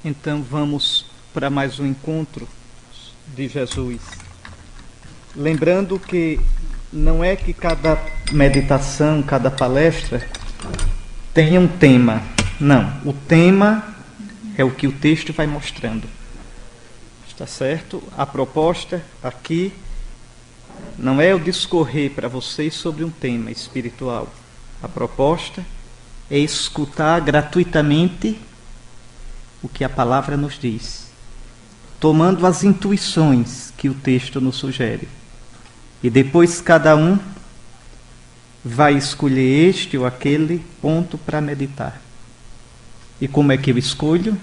Então vamos para mais um encontro de Jesus. Lembrando que não é que cada meditação, cada palestra tenha um tema. Não, o tema é o que o texto vai mostrando. Está certo? A proposta aqui não é eu discorrer para vocês sobre um tema espiritual. A proposta é escutar gratuitamente o que a palavra nos diz, tomando as intuições que o texto nos sugere. E depois cada um vai escolher este ou aquele ponto para meditar. E como é que eu escolho?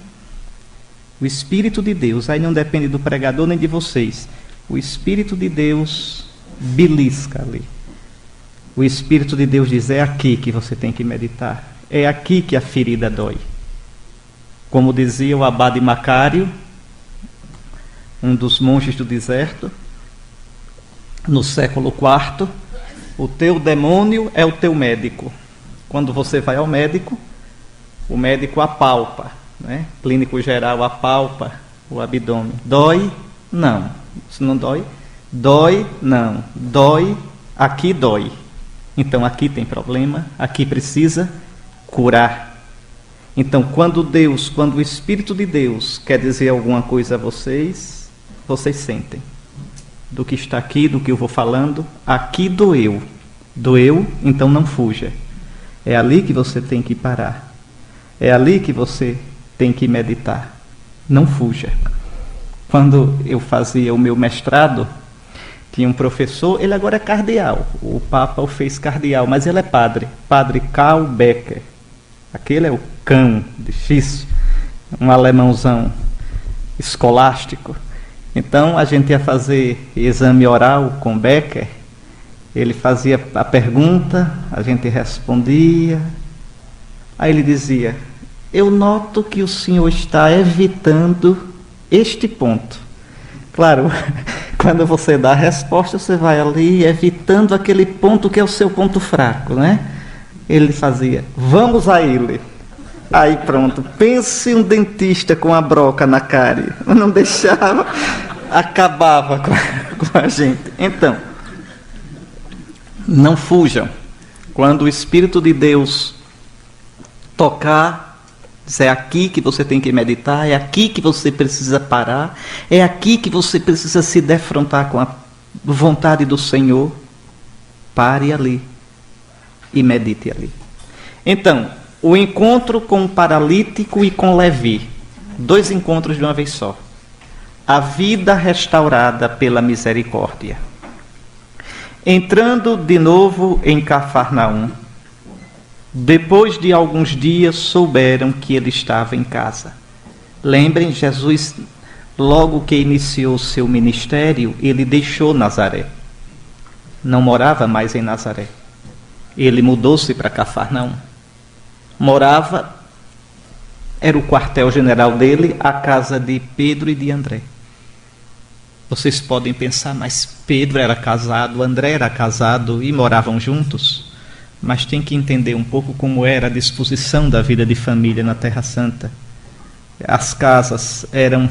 O Espírito de Deus, aí não depende do pregador nem de vocês. O Espírito de Deus belisca ali. O Espírito de Deus diz, é aqui que você tem que meditar. É aqui que a ferida dói. Como dizia o Abade Macário, um dos monges do deserto, no século IV, o teu demônio é o teu médico. Quando você vai ao médico, o médico apalpa, né? Clínico geral apalpa o abdômen. Dói? Não. Se não dói? Dói? Não. Dói? Aqui dói. Então aqui tem problema, aqui precisa curar. Então quando o Espírito de Deus quer dizer alguma coisa a vocês, vocês sentem. Do que está aqui, do que eu vou falando, aqui doeu. Doeu, então não fuja. É ali que você tem que parar. É ali que você tem que meditar. Não fuja. Quando eu fazia o meu mestrado, tinha um professor, ele agora é cardeal. O Papa o fez cardeal, mas ele é padre. Padre Karl Becker. Aquele é o cão, difícil. Um alemãozão escolástico. Então, a gente ia fazer exame oral com Becker. Ele fazia a pergunta, a gente respondia. Aí ele dizia, eu noto que o senhor está evitando este ponto. Claro, quando você dá a resposta, você vai ali evitando aquele ponto que é o seu ponto fraco, né? Ele fazia, vamos a ele. Aí pronto, pense um dentista com a broca na cárie. Não deixava, acabava com a gente. Então, não fujam. Quando o Espírito de Deus tocar, é aqui que você tem que meditar, é aqui que você precisa parar, é aqui que você precisa se defrontar com a vontade do Senhor. Pare ali e medite ali. Então, o encontro com o paralítico e com Levi. 2 encontros de uma vez só. A vida restaurada pela misericórdia. Entrando de novo em Cafarnaum, depois de alguns dias souberam que ele estava em casa. Lembrem, Jesus, logo que iniciou seu ministério, ele deixou Nazaré. Não morava mais em Nazaré. Ele mudou-se para Cafarnaum. Morava, era o quartel-general dele, a casa de Pedro e de André. Vocês podem pensar, mas Pedro era casado, André era casado e moravam juntos? Mas tem que entender um pouco como era a disposição da vida de família na Terra Santa. As casas eram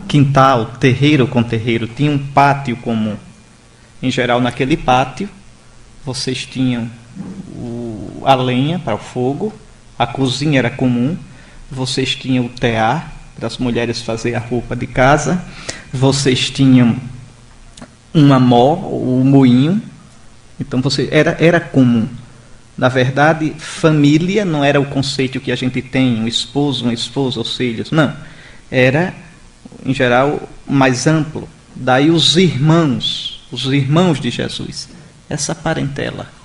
quintal, terreiro com terreiro, tinha um pátio comum. Em geral, naquele pátio, vocês tinham a lenha para o fogo, a cozinha era comum, vocês tinham o tear para as mulheres fazerem a roupa de casa, vocês tinham uma mó, o moinho, então era comum. Na verdade, família não era o conceito que a gente tem, um esposo, uma esposa, os filhos, não. Era, em geral, mais amplo. Daí os irmãos de Jesus, essa parentela.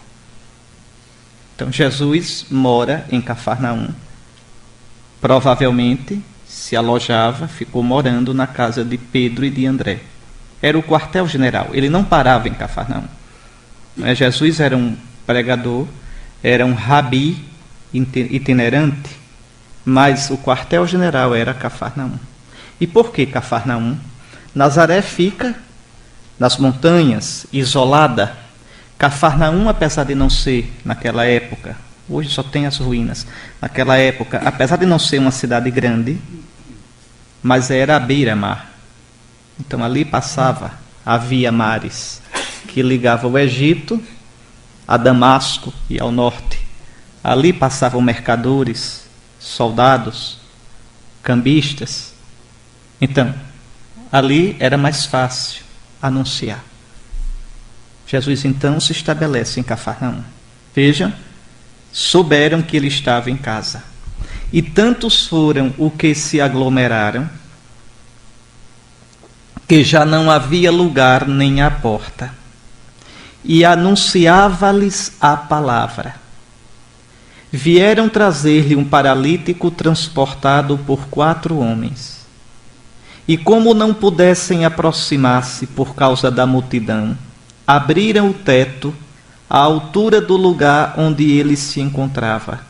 Então, Jesus mora em Cafarnaum. Provavelmente se alojava, ficou morando na casa de Pedro e de André. Era o quartel-general, ele não parava em Cafarnaum. Jesus era um pregador, era um rabi itinerante, mas o quartel-general era Cafarnaum. E por que Cafarnaum? Nazaré fica nas montanhas, isolada. Cafarnaum, apesar de não ser, naquela época, hoje só tem as ruínas, naquela época, apesar de não ser uma cidade grande, mas era à beira-mar. Então ali havia mares que ligavam o Egito a Damasco e ao norte. Ali passavam mercadores, soldados, cambistas. Então, ali era mais fácil anunciar. Jesus então se estabelece em Cafarnaum. Vejam, souberam que ele estava em casa. E tantos foram os que se aglomeraram, que já não havia lugar nem à porta. E anunciava-lhes a palavra. Vieram trazer-lhe um paralítico transportado por 4 homens. E como não pudessem aproximar-se por causa da multidão, abriram o teto à altura do lugar onde ele se encontrava.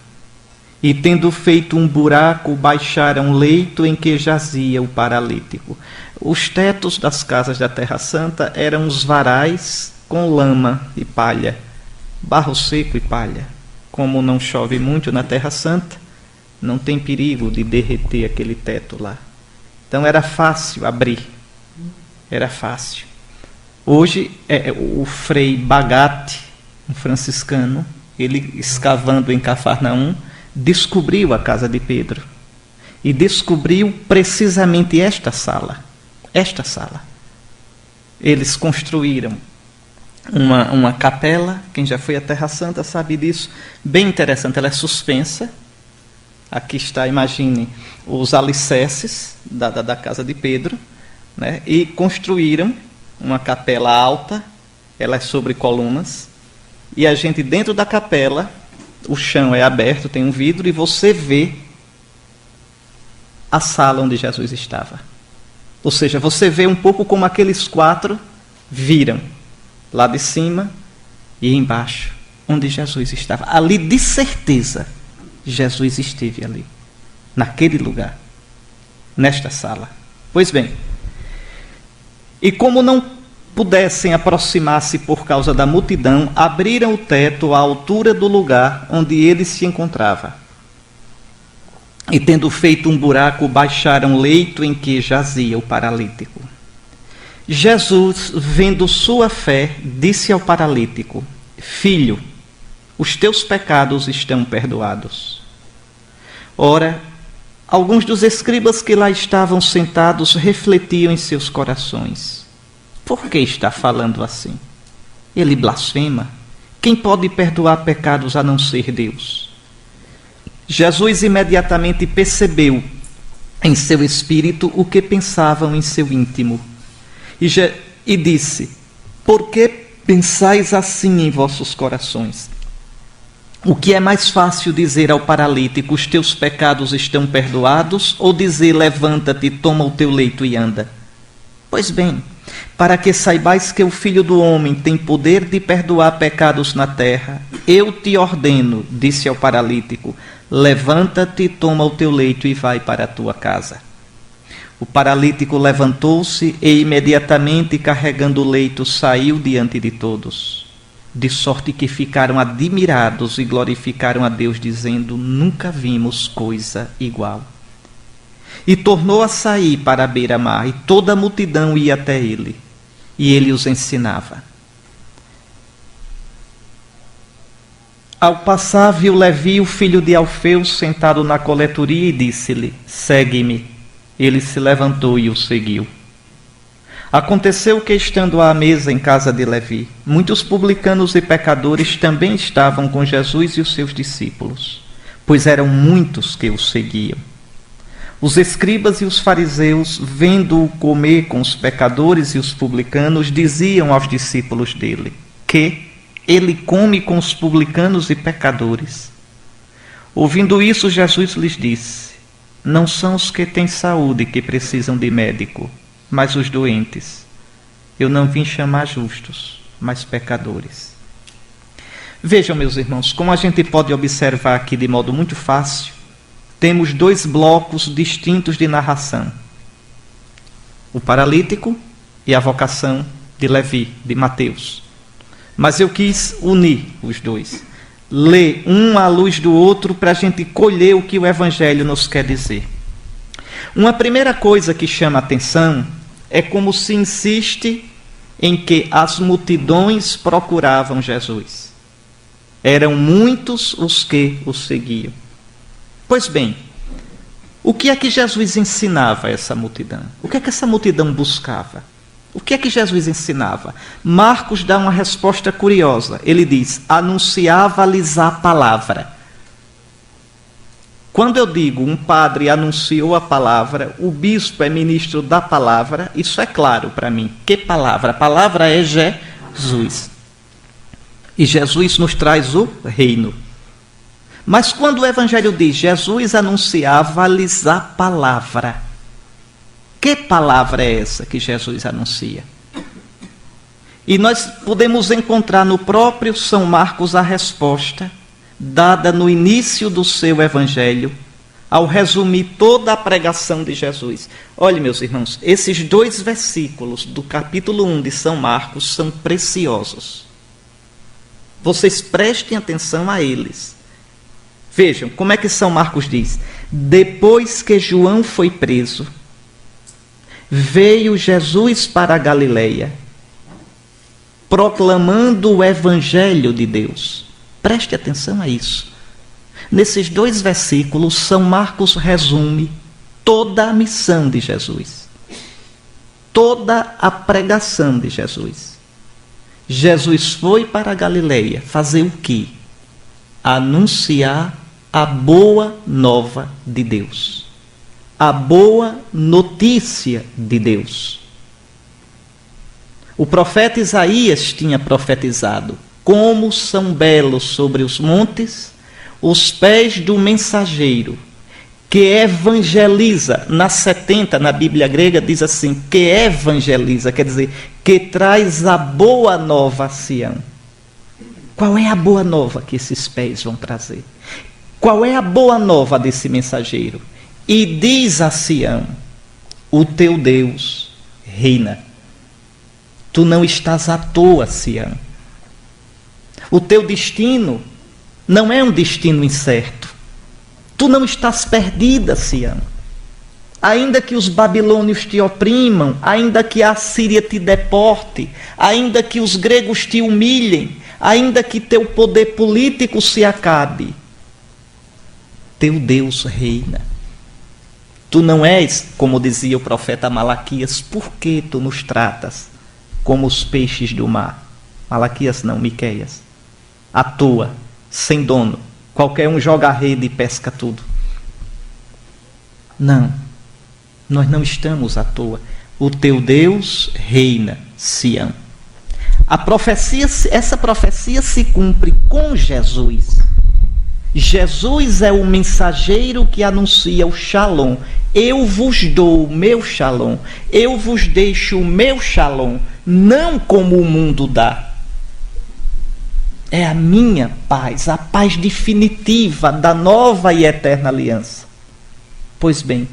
E tendo feito um buraco, baixaram o leito em que jazia o paralítico. Os tetos das casas da Terra Santa eram os varais com lama e palha, barro seco e palha. Como não chove muito na Terra Santa, não tem perigo de derreter aquele teto lá. Então era fácil abrir, era fácil. Hoje, o Frei Bagatti, um franciscano, ele escavando em Cafarnaum, descobriu a casa de Pedro. E descobriu precisamente esta sala. Esta sala. Eles construíram uma capela, quem já foi à Terra Santa sabe disso, bem interessante, ela é suspensa. Aqui está, imagine, os alicerces da casa de Pedro, né? E construíram uma capela alta, ela é sobre colunas, e a gente dentro da capela, o chão é aberto, tem um vidro, e você vê a sala onde Jesus estava. Ou seja, você vê um pouco como aqueles 4 viram, lá de cima e embaixo, onde Jesus estava. Ali, de certeza, Jesus esteve ali, naquele lugar, nesta sala. Pois bem, e como não pudessem aproximar-se por causa da multidão, abriram o teto à altura do lugar onde ele se encontrava. E tendo feito um buraco, baixaram o leito em que jazia o paralítico. Jesus, vendo sua fé, disse ao paralítico: Filho, os teus pecados estão perdoados. Ora, alguns dos escribas que lá estavam sentados refletiam em seus corações: Por que está falando assim? Ele blasfema. Quem pode perdoar pecados a não ser Deus? Jesus imediatamente percebeu em seu espírito o que pensavam em seu íntimo. E disse: Por que pensais assim em vossos corações? O que é mais fácil dizer ao paralítico: Os teus pecados estão perdoados, ou dizer: Levanta-te, toma o teu leito e anda? Pois bem, para que saibais que o Filho do Homem tem poder de perdoar pecados na terra, eu te ordeno, disse ao paralítico: Levanta-te, toma o teu leito e vai para a tua casa. O paralítico levantou-se e imediatamente, carregando o leito, saiu diante de todos. De sorte que ficaram admirados e glorificaram a Deus, dizendo: Nunca vimos coisa igual. E tornou a sair para a beira-mar, e toda a multidão ia até ele, e ele os ensinava. Ao passar, viu Levi, o filho de Alfeu, sentado na coletoria, e disse-lhe: Segue-me. Ele se levantou e o seguiu. Aconteceu que, estando à mesa em casa de Levi, muitos publicanos e pecadores também estavam com Jesus e os seus discípulos, pois eram muitos que o seguiam. Os escribas e os fariseus, vendo-o comer com os pecadores e os publicanos, diziam aos discípulos dele que ele come com os publicanos e pecadores. Ouvindo isso, Jesus lhes disse: Não são os que têm saúde que precisam de médico, mas os doentes. Eu não vim chamar justos, mas pecadores. Vejam, meus irmãos, como a gente pode observar aqui de modo muito fácil, temos 2 blocos distintos de narração: o paralítico e a vocação de Levi, de Mateus. Mas eu quis unir os 2, ler um à luz do outro para a gente colher o que o Evangelho nos quer dizer. Uma primeira coisa que chama a atenção é como se insiste em que as multidões procuravam Jesus. Eram muitos os que o seguiam. Pois bem, o que é que Jesus ensinava a essa multidão? O que é que essa multidão buscava? O que é que Jesus ensinava? Marcos dá uma resposta curiosa. Ele diz: anunciava-lhes a palavra. Quando eu digo um padre anunciou a palavra, o bispo é ministro da palavra, isso é claro para mim. Que palavra? A palavra é Jesus. E Jesus nos traz o reino. Mas quando o Evangelho diz Jesus anunciava-lhes a palavra, que palavra é essa que Jesus anuncia? E nós podemos encontrar no próprio São Marcos a resposta dada no início do seu Evangelho, ao resumir toda a pregação de Jesus. Olhe, meus irmãos, esses 2 versículos do capítulo 1 de São Marcos são preciosos. Vocês prestem atenção a eles. Vejam, como é que São Marcos diz? Depois que João foi preso, veio Jesus para a Galileia, proclamando o Evangelho de Deus. Preste atenção a isso. Nesses 2 versículos, São Marcos resume toda a missão de Jesus. Toda a pregação de Jesus. Jesus foi para a Galileia fazer o quê? Anunciar a boa nova de Deus. A boa notícia de Deus. O profeta Isaías tinha profetizado: como são belos sobre os montes os pés do mensageiro, que evangeliza. Na 70, na Bíblia grega, diz assim, que evangeliza, quer dizer, que traz a boa nova a Sião. Qual é a boa nova que esses pés vão trazer? Qual é a boa nova desse mensageiro? E diz a Sião: o teu Deus reina. Tu não estás à toa, Sião. O teu destino não é um destino incerto. Tu não estás perdida, Sião. Ainda que os babilônios te oprimam, ainda que a Síria te deporte, ainda que os gregos te humilhem, ainda que teu poder político se acabe, teu Deus reina. Tu não és, como dizia o profeta Malaquias, por que tu nos tratas como os peixes do mar? Malaquias não, Miqueias. À toa, sem dono, qualquer um joga a rede e pesca tudo. Não, nós não estamos à toa. O teu Deus reina, Sião. Essa profecia se cumpre com Jesus. Jesus é o mensageiro que anuncia o Shalom. Eu vos dou o meu Shalom. Eu vos deixo o meu Shalom, não como o mundo dá. É a minha paz, a paz definitiva da nova e eterna aliança. Pois bem,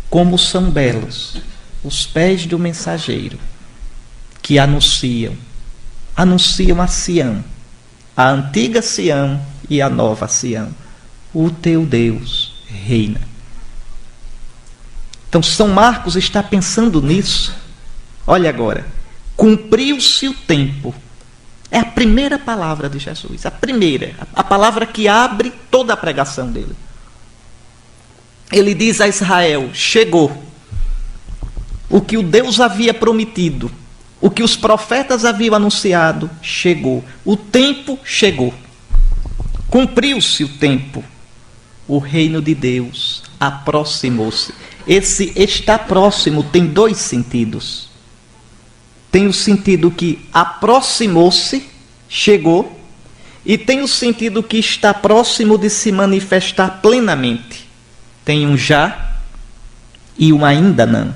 como são belos os pés do mensageiro que anunciam a Sião, a antiga Sião e a nova Sião. O teu Deus reina. Então São Marcos está pensando nisso. Olha agora, cumpriu-se o tempo. É a primeira palavra de Jesus, a primeira, a palavra que abre toda a pregação dele. Ele diz a Israel: chegou. O que o Deus havia prometido, o que os profetas haviam anunciado, chegou. O tempo chegou. Cumpriu-se o tempo. O reino de Deus aproximou-se. Esse está próximo tem 2 sentidos. Tem o sentido que aproximou-se, chegou, e tem o sentido que está próximo de se manifestar plenamente. Tem um já e um ainda não.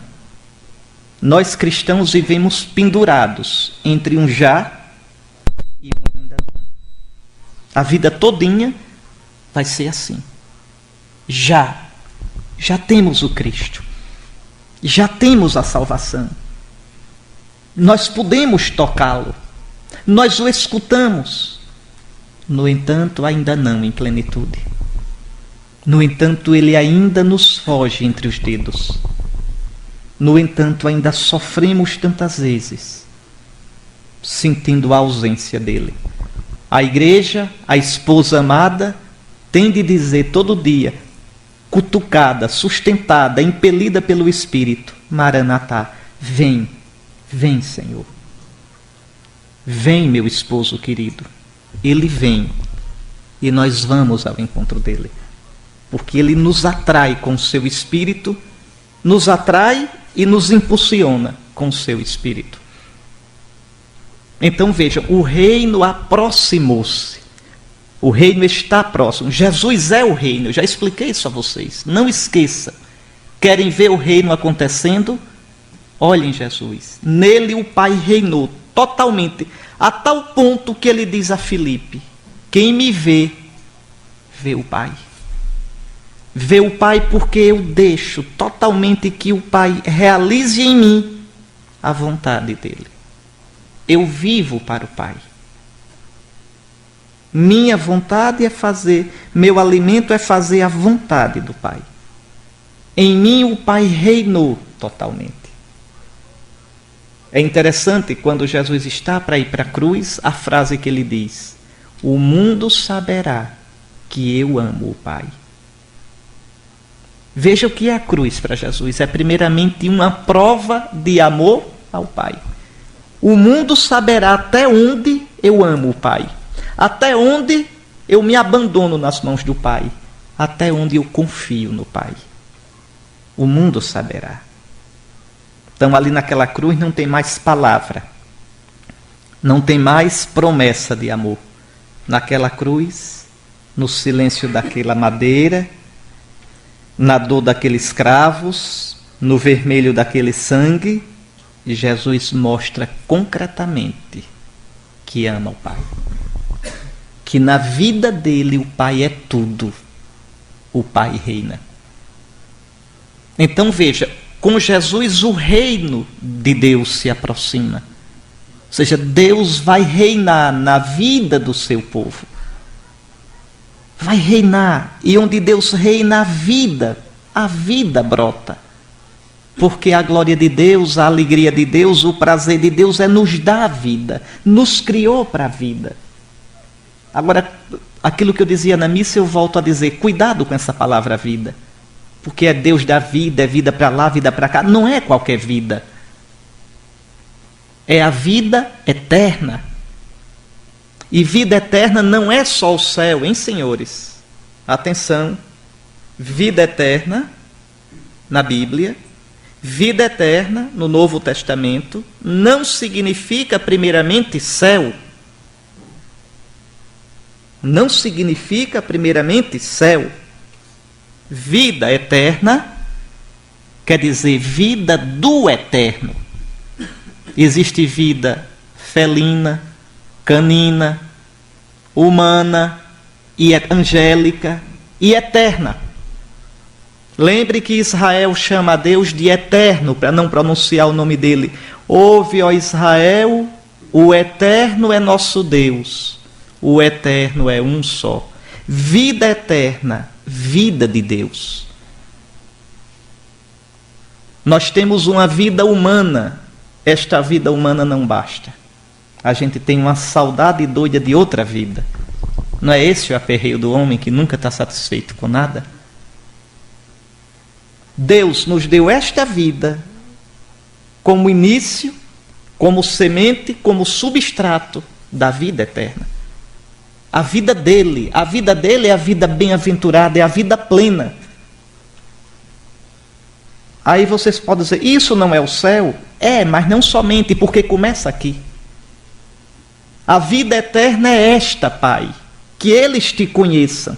Nós cristãos vivemos pendurados entre um já e um ainda não. A vida todinha vai ser assim. Já temos o Cristo. Já temos a salvação. Nós podemos tocá-lo. Nós o escutamos. No entanto, ainda não em plenitude. No entanto, ele ainda nos foge entre os dedos. No entanto, ainda sofremos tantas vezes, sentindo a ausência dele. A igreja, a esposa amada, tem de dizer todo dia, cutucada, sustentada, impelida pelo Espírito: Maranatá, vem, vem, Senhor. Vem, meu esposo querido. Ele vem e nós vamos ao encontro dele. Porque ele nos atrai com o seu Espírito, nos atrai e nos impulsiona com o seu Espírito. Então vejam, o reino aproximou-se. O reino está próximo. Jesus é o reino, eu já expliquei isso a vocês. Não esqueça. Querem ver o reino acontecendo? Olhem Jesus. Nele o Pai reinou totalmente, a tal ponto que ele diz a Filipe: quem me vê, vê o Pai. Vê o Pai porque eu deixo totalmente que o Pai realize em mim a vontade dele. Eu vivo para o Pai. Minha vontade é fazer, meu alimento é fazer a vontade do Pai. Em mim o Pai reinou totalmente. É interessante quando Jesus está para ir para a cruz, a frase que ele diz: o mundo saberá que eu amo o Pai. Veja o que é a cruz para Jesus. É primeiramente uma prova de amor ao Pai. O mundo saberá até onde eu amo o Pai. Até onde eu me abandono nas mãos do Pai. Até onde eu confio no Pai. O mundo saberá. Então ali naquela cruz não tem mais palavra. Não tem mais promessa de amor. Naquela cruz, no silêncio daquela madeira, na dor daqueles cravos, no vermelho daquele sangue, Jesus mostra concretamente que ama o Pai. Que na vida dele o Pai é tudo. O Pai reina. Então veja, com Jesus o reino de Deus se aproxima. Ou seja, Deus vai reinar na vida do seu povo. Vai reinar. E onde Deus reina, a vida brota. Porque a glória de Deus, a alegria de Deus, o prazer de Deus é nos dar a vida. Nos criou para a vida. Agora, aquilo que eu dizia na missa, eu volto a dizer: cuidado com essa palavra vida. Porque é Deus da vida, é vida para lá, vida para cá. Não é qualquer vida. É a vida eterna. E vida eterna não é só o céu, hein, senhores? Atenção. Vida eterna, na Bíblia, vida eterna, no Novo Testamento, não significa primeiramente céu. Não significa primeiramente céu. Vida eterna quer dizer vida do eterno. Existe vida felina, canina, humana, e angélica e eterna. Lembre que Israel chama a Deus de eterno, para não pronunciar o nome dele. Ouve, ó Israel, o eterno é nosso Deus. O eterno é um só. Vida eterna, vida de Deus. Nós temos uma vida humana. Esta vida humana não basta. A gente tem uma saudade doida de outra vida. Não é esse o aperreio do homem que nunca está satisfeito com nada? Deus nos deu esta vida como início, como semente, como substrato da vida eterna. A vida dele é a vida bem-aventurada, é a vida plena. Aí vocês podem dizer: isso não é o céu? É, mas não somente, porque começa aqui. A vida eterna é esta, Pai, que eles te conheçam.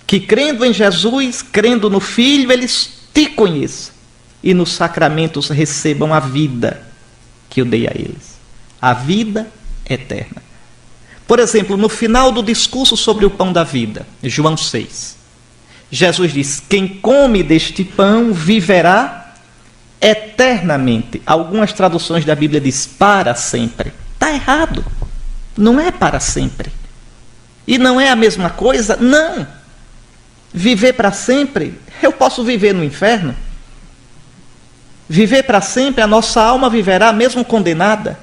Que crendo em Jesus, crendo no Filho, eles te conheçam. E nos sacramentos recebam a vida que eu dei a eles. A vida eterna. Por exemplo, no final do discurso sobre o pão da vida, João 6, Jesus diz: quem come deste pão viverá eternamente. Algumas traduções da Bíblia diz para sempre. Está errado. Não é para sempre. E não é a mesma coisa? Não. Viver para sempre, eu posso viver no inferno. Viver para sempre, a nossa alma viverá mesmo condenada.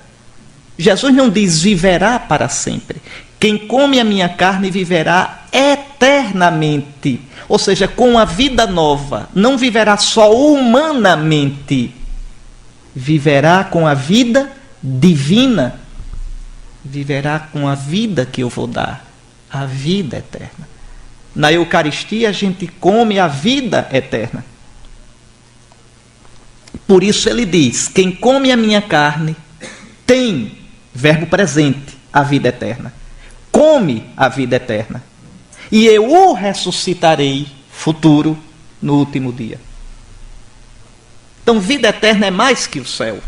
Jesus não diz viverá para sempre. Quem come a minha carne viverá eternamente. Ou seja, com a vida nova. Não viverá só humanamente. Viverá com a vida divina. Viverá com a vida que eu vou dar. A vida eterna. Na Eucaristia a gente come a vida eterna. Por isso ele diz, quem come a minha carne tem, verbo presente, a vida eterna. Come a vida eterna. E eu o ressuscitarei, futuro, no último dia. Então, vida eterna é mais que o céu.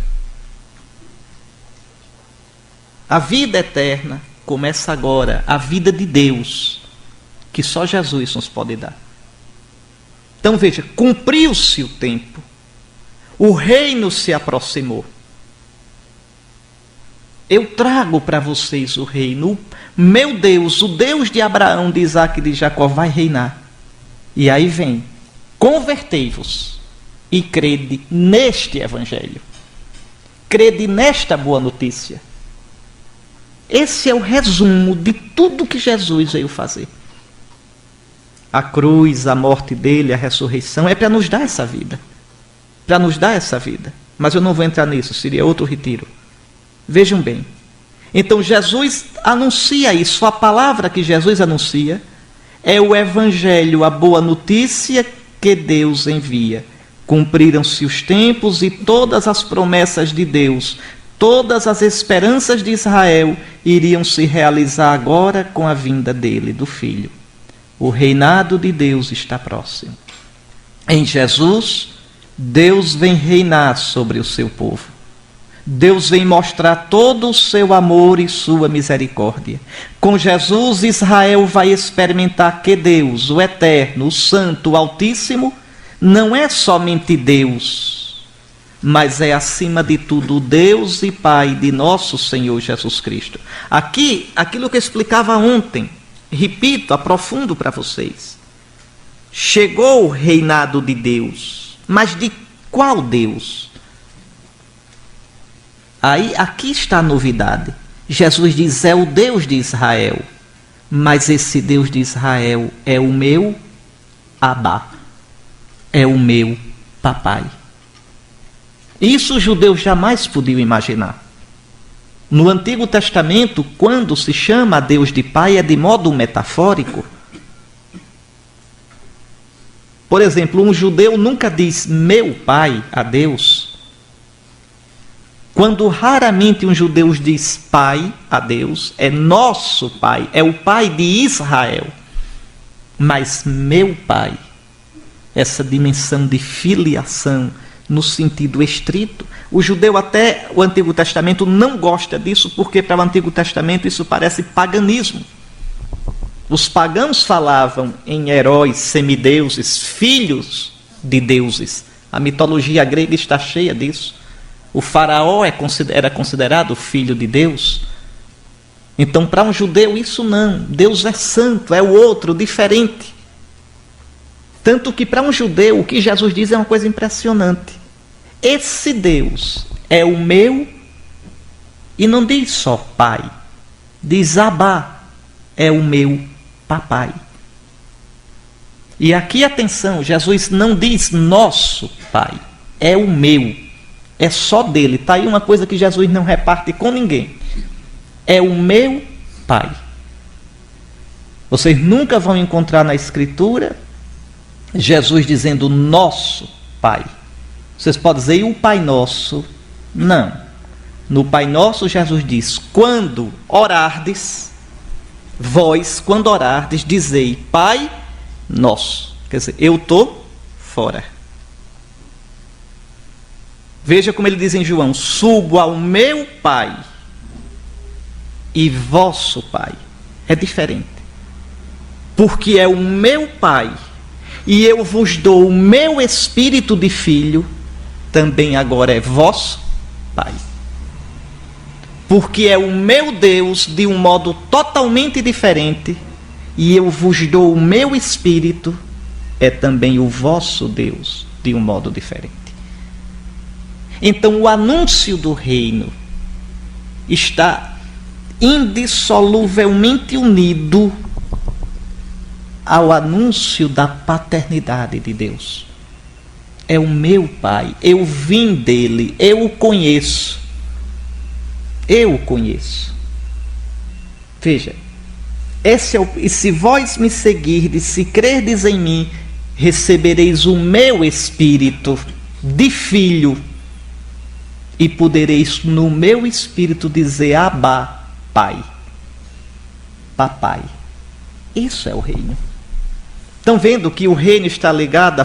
A vida eterna começa agora, a vida de Deus, que só Jesus nos pode dar. Então, veja, cumpriu-se o tempo. O reino se aproximou. Eu trago para vocês o reino. Meu Deus, o Deus de Abraão, de Isaac e de Jacó, vai reinar. E aí vem, convertei-vos e crede neste evangelho. Crede nesta boa notícia. Esse é o resumo de tudo que Jesus veio fazer. A cruz, a morte dele, a ressurreição, é para nos dar essa vida. Para nos dar essa vida. Mas eu não vou entrar nisso, seria outro retiro. Vejam bem. Então Jesus anuncia isso. A palavra que Jesus anuncia é o evangelho, a boa notícia que Deus envia. Cumpriram-se os tempos e todas as promessas de Deus, todas as esperanças de Israel iriam se realizar agora com a vinda dele, do Filho. O reinado de Deus está próximo. Em Jesus, Deus vem reinar sobre o seu povo. Deus vem mostrar todo o seu amor e sua misericórdia. Com Jesus, Israel vai experimentar que Deus, o Eterno, o Santo, o Altíssimo, não é somente Deus, mas é acima de tudo Deus e Pai de nosso Senhor Jesus Cristo. Aqui, aquilo que eu explicava ontem, repito, aprofundo para vocês. Chegou o reinado de Deus, mas de qual Deus? Aí, aqui está a novidade. Jesus diz, é o Deus de Israel, mas esse Deus de Israel é o meu Abá, é o meu papai. Isso os judeus jamais podiam imaginar. No Antigo Testamento, quando se chama a Deus de pai, é de modo metafórico. Por exemplo, um judeu nunca diz meu pai a Deus. Quando raramente um judeu diz pai a Deus, é nosso pai, é o pai de Israel. Mas meu pai, essa dimensão de filiação no sentido estrito, o judeu até o Antigo Testamento não gosta disso, porque para o Antigo Testamento isso parece paganismo. Os pagãos falavam em heróis, semideuses, filhos de deuses. A mitologia grega está cheia disso. O faraó era considerado filho de Deus. Então, para um judeu, isso não. Deus é santo, é o outro, diferente. Tanto que, para um judeu, o que Jesus diz é uma coisa impressionante. Esse Deus é o meu, e não diz só pai, diz Abá, é o meu papai. E aqui, atenção, Jesus não diz nosso pai, é o meu. É só dele. Está aí uma coisa que Jesus não reparte com ninguém. É o meu pai. Vocês nunca vão encontrar na Escritura Jesus dizendo nosso pai. Vocês podem dizer, e o Pai Nosso? Não. No Pai Nosso, Jesus diz, quando orardes, vós, quando orardes, dizei, Pai Nosso. Quer dizer, eu estou fora. Veja como ele diz em João, subo ao meu Pai e vosso Pai. É diferente. Porque é o meu Pai e eu vos dou o meu espírito de filho, também agora é vosso Pai. Porque é o meu Deus de um modo totalmente diferente e eu vos dou o meu espírito é também o vosso Deus, de um modo diferente. Então, o anúncio do reino está indissoluvelmente unido ao anúncio da paternidade de Deus. É o meu Pai, eu vim dele, eu o conheço. Eu o conheço. Veja, e se vós me seguirdes, se crerdes em mim, recebereis o meu espírito de filho, e podereis no meu espírito dizer: Abá, Pai, Papai. Isso é o reino. Estão vendo que o reino está ligado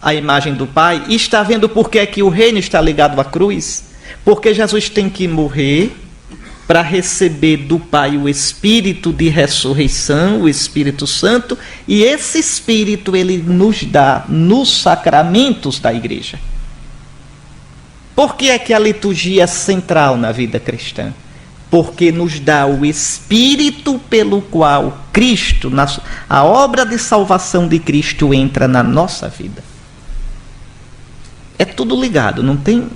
à imagem do Pai? E está vendo por que é que o reino está ligado à cruz? Porque Jesus tem que morrer para receber do Pai o Espírito de ressurreição, o Espírito Santo, e esse Espírito ele nos dá nos sacramentos da igreja. Por que é que a liturgia é central na vida cristã? Porque nos dá o Espírito pelo qual Cristo, a obra de salvação de Cristo entra na nossa vida. É tudo ligado, não tem...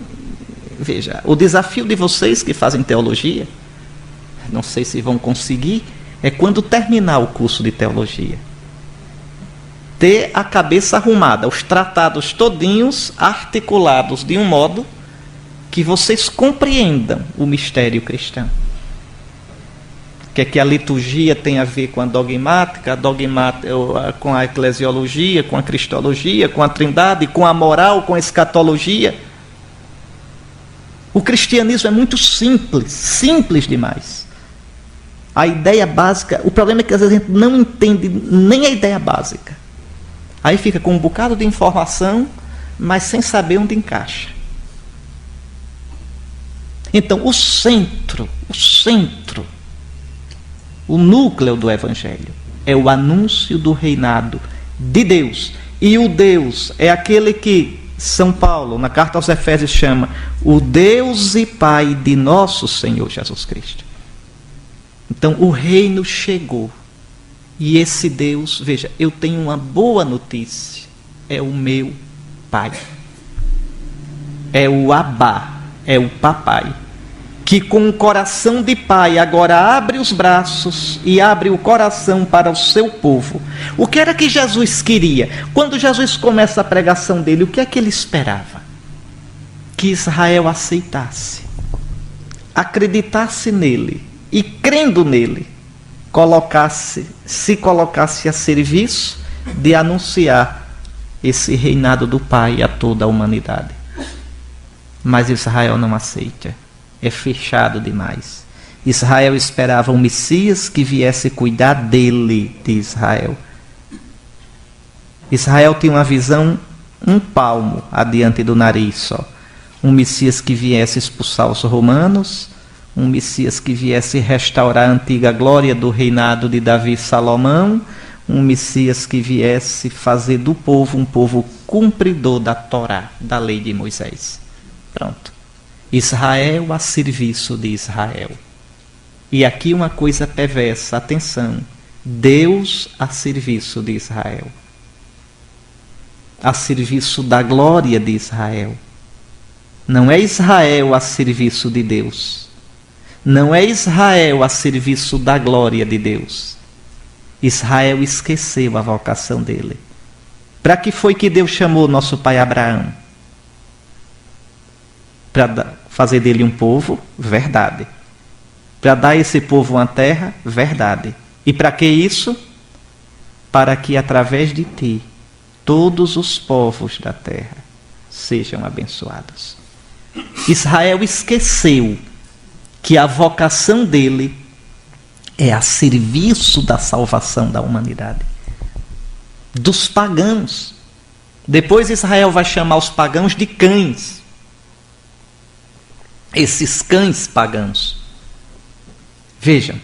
Veja, o desafio de vocês que fazem teologia, não sei se vão conseguir, é quando terminar o curso de teologia, ter a cabeça arrumada, os tratados todinhos articulados de um modo que vocês compreendam o mistério cristão. O que é que a liturgia tem a ver com a dogmática, com a eclesiologia, com a cristologia, com a trindade, com a moral, com a escatologia. O cristianismo é muito simples, simples demais. A ideia básica, o problema é que às vezes a gente não entende nem a ideia básica. Aí fica com um bocado de informação, mas sem saber onde encaixa. Então, o centro, o núcleo do Evangelho é o anúncio do reinado de Deus. E o Deus é aquele que São Paulo, na carta aos Efésios, chama o Deus e Pai de nosso Senhor Jesus Cristo. Então, o reino chegou. E esse Deus, veja, eu tenho uma boa notícia. É o meu Pai. É o Abá, é o Papai. Que com o coração de pai agora abre os braços e abre o coração para o seu povo. O que era que Jesus queria? Quando Jesus começa a pregação dele, o que é que ele esperava? Que Israel aceitasse, acreditasse nele e, crendo nele, se colocasse a serviço de anunciar esse reinado do Pai a toda a humanidade. Mas Israel não aceita. É fechado demais. Israel esperava um Messias que viesse cuidar dele, de Israel. Israel tinha uma visão um palmo adiante do nariz só. Um Messias que viesse expulsar os romanos, um Messias que viesse restaurar a antiga glória do reinado de Davi e Salomão, um Messias que viesse fazer do povo um povo cumpridor da Torá, da lei de Moisés. Pronto. Israel a serviço de Israel. E aqui uma coisa perversa, atenção, Deus a serviço de Israel. A serviço da glória de Israel. Não é Israel a serviço de Deus. Não é Israel a serviço da glória de Deus. Israel esqueceu a vocação dele. Para que foi que Deus chamou nosso pai Abraão? Para fazer dele um povo? Verdade. Para dar a esse povo uma terra? Verdade. E para que isso? Para que através de ti todos os povos da terra sejam abençoados. Israel esqueceu que a vocação dele é a serviço da salvação da humanidade. Dos pagãos. Depois Israel vai chamar os pagãos de cães. Esses cães pagãos. Vejam,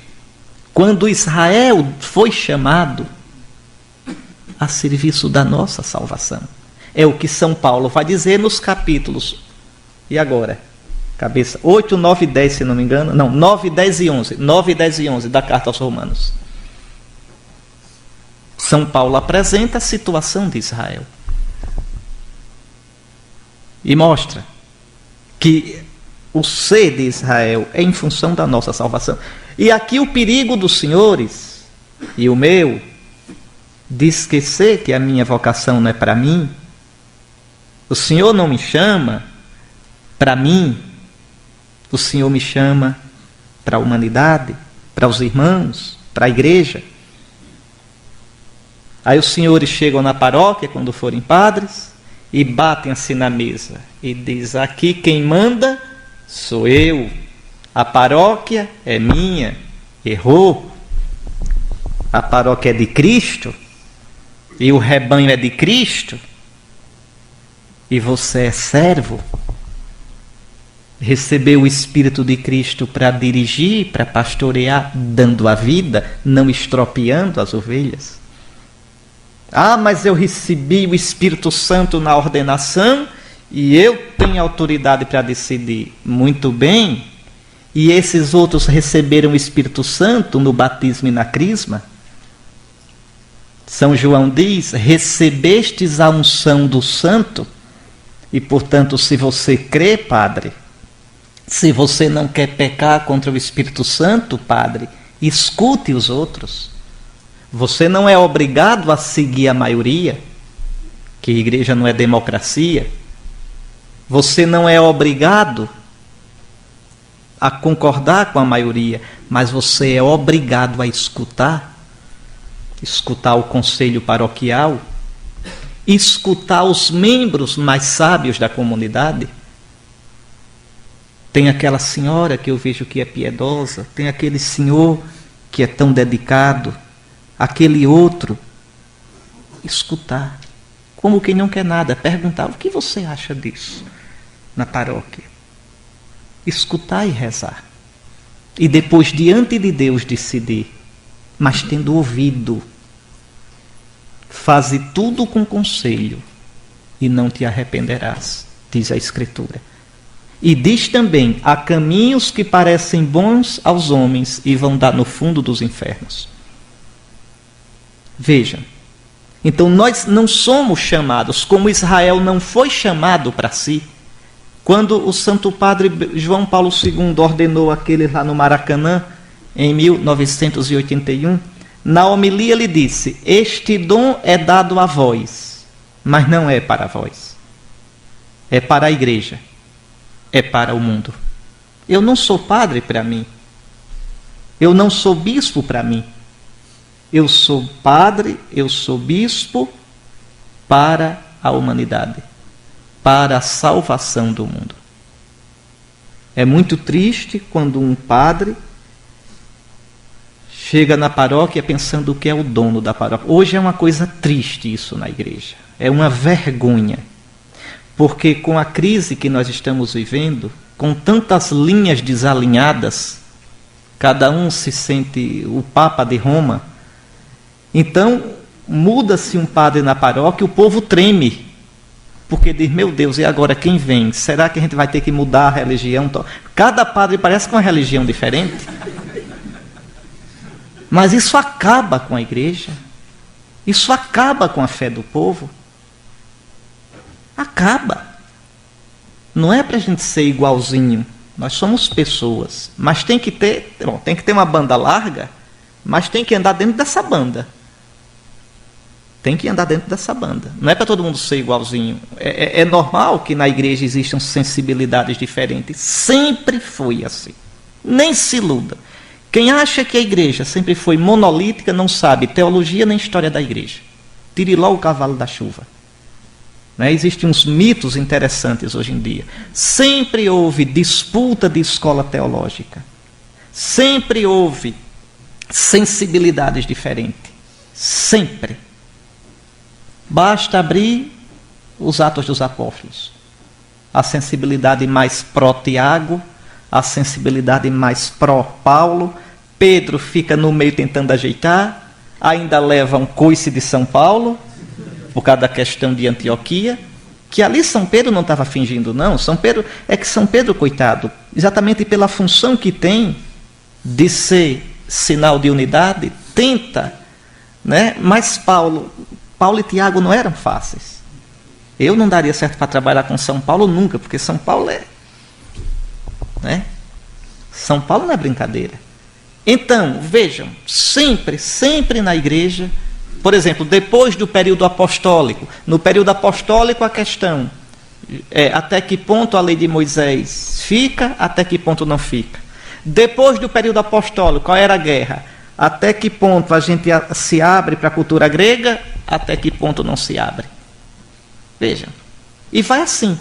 quando Israel foi chamado a serviço da nossa salvação, é o que São Paulo vai dizer nos capítulos, e agora? Cabeça 8, 9 e 10, se não me engano. Não, 9, 10 e 11. 9, 10 e 11 da carta aos Romanos. São Paulo apresenta a situação de Israel e mostra que o ser de Israel é em função da nossa salvação. E aqui o perigo dos senhores e o meu de esquecer que a minha vocação não é para mim. O Senhor não me chama para mim, o Senhor me chama para a humanidade, para os irmãos, para a igreja. Aí os senhores chegam na paróquia, quando forem padres, e batem assim na mesa e diz: aqui quem manda sou eu, a paróquia é minha. Errou. A paróquia é de Cristo e o rebanho é de Cristo e você é servo. Recebeu o Espírito de Cristo para dirigir, para pastorear, dando a vida, não estropiando as ovelhas. Ah, mas eu recebi o Espírito Santo na ordenação e eu tenho autoridade para decidir. Muito bem. E esses outros receberam o Espírito Santo no batismo e na crisma? São João diz: recebestes a unção do Santo. E, portanto, se você crê, padre, se você não quer pecar contra o Espírito Santo, padre, escute os outros. Você não é obrigado a seguir a maioria, que a igreja não é democracia. Você não é obrigado a concordar com a maioria, mas você é obrigado a escutar o conselho paroquial, escutar os membros mais sábios da comunidade. Tem aquela senhora que eu vejo que é piedosa, tem aquele senhor que é tão dedicado, aquele outro. Escutar, como quem não quer nada, perguntar: o que você acha disso na paróquia? Escutar e rezar. E depois, diante de Deus, decidir, mas tendo ouvido. Faze tudo com conselho e não te arrependerás, diz a Escritura. E diz também: há caminhos que parecem bons aos homens e vão dar no fundo dos infernos. Vejam, então nós não somos chamados, como Israel não foi chamado para si. Quando o Santo Padre João Paulo II ordenou aqueles lá no Maracanã, em 1981, na homilia ele disse: este dom é dado a vós, mas não é para vós. É para a igreja, é para o mundo. Eu não sou padre para mim. Eu não sou bispo para mim. Eu sou padre, eu sou bispo para a humanidade, para a salvação do mundo. É muito triste quando um padre chega na paróquia pensando que é o dono da paróquia. Hoje é uma coisa triste isso na igreja. É uma vergonha. Porque com a crise que nós estamos vivendo, com tantas linhas desalinhadas, cada um se sente o Papa de Roma, então muda-se um padre na paróquia, o povo treme. Porque diz: meu Deus, e agora quem vem? Será que a gente vai ter que mudar a religião? Cada padre parece com uma religião diferente. Mas isso acaba com a igreja. Isso acaba com a fé do povo. Acaba. Não é para a gente ser igualzinho. Nós somos pessoas. Mas tem que ter uma banda larga, mas tem que andar dentro dessa banda. Tem que andar dentro dessa banda. Não é para todo mundo ser igualzinho. É normal que na igreja existam sensibilidades diferentes. Sempre foi assim. Nem se iluda. Quem acha que a igreja sempre foi monolítica não sabe teologia nem história da igreja. Tire logo o cavalo da chuva. Existem uns mitos interessantes hoje em dia. Sempre houve disputa de escola teológica. Sempre houve sensibilidades diferentes. Sempre. Basta abrir os Atos dos Apóstolos. A sensibilidade mais pró-Tiago, a sensibilidade mais pró-Paulo. Pedro fica no meio tentando ajeitar, ainda leva um coice de São Paulo, por causa da questão de Antioquia, que ali São Pedro não estava fingindo, não. São Pedro, coitado, exatamente pela função que tem de ser sinal de unidade, tenta né? Mas Paulo e Tiago não eram fáceis. Eu não daria certo para trabalhar com São Paulo nunca, porque São Paulo é... né? São Paulo não é brincadeira. Então, vejam, sempre na igreja, por exemplo, depois do período apostólico, no período apostólico a questão é até que ponto a lei de Moisés fica, até que ponto não fica. Depois do período apostólico, qual era a guerra? Até que ponto a gente se abre para a cultura grega, até que ponto não se abre. Vejam, e vai assim.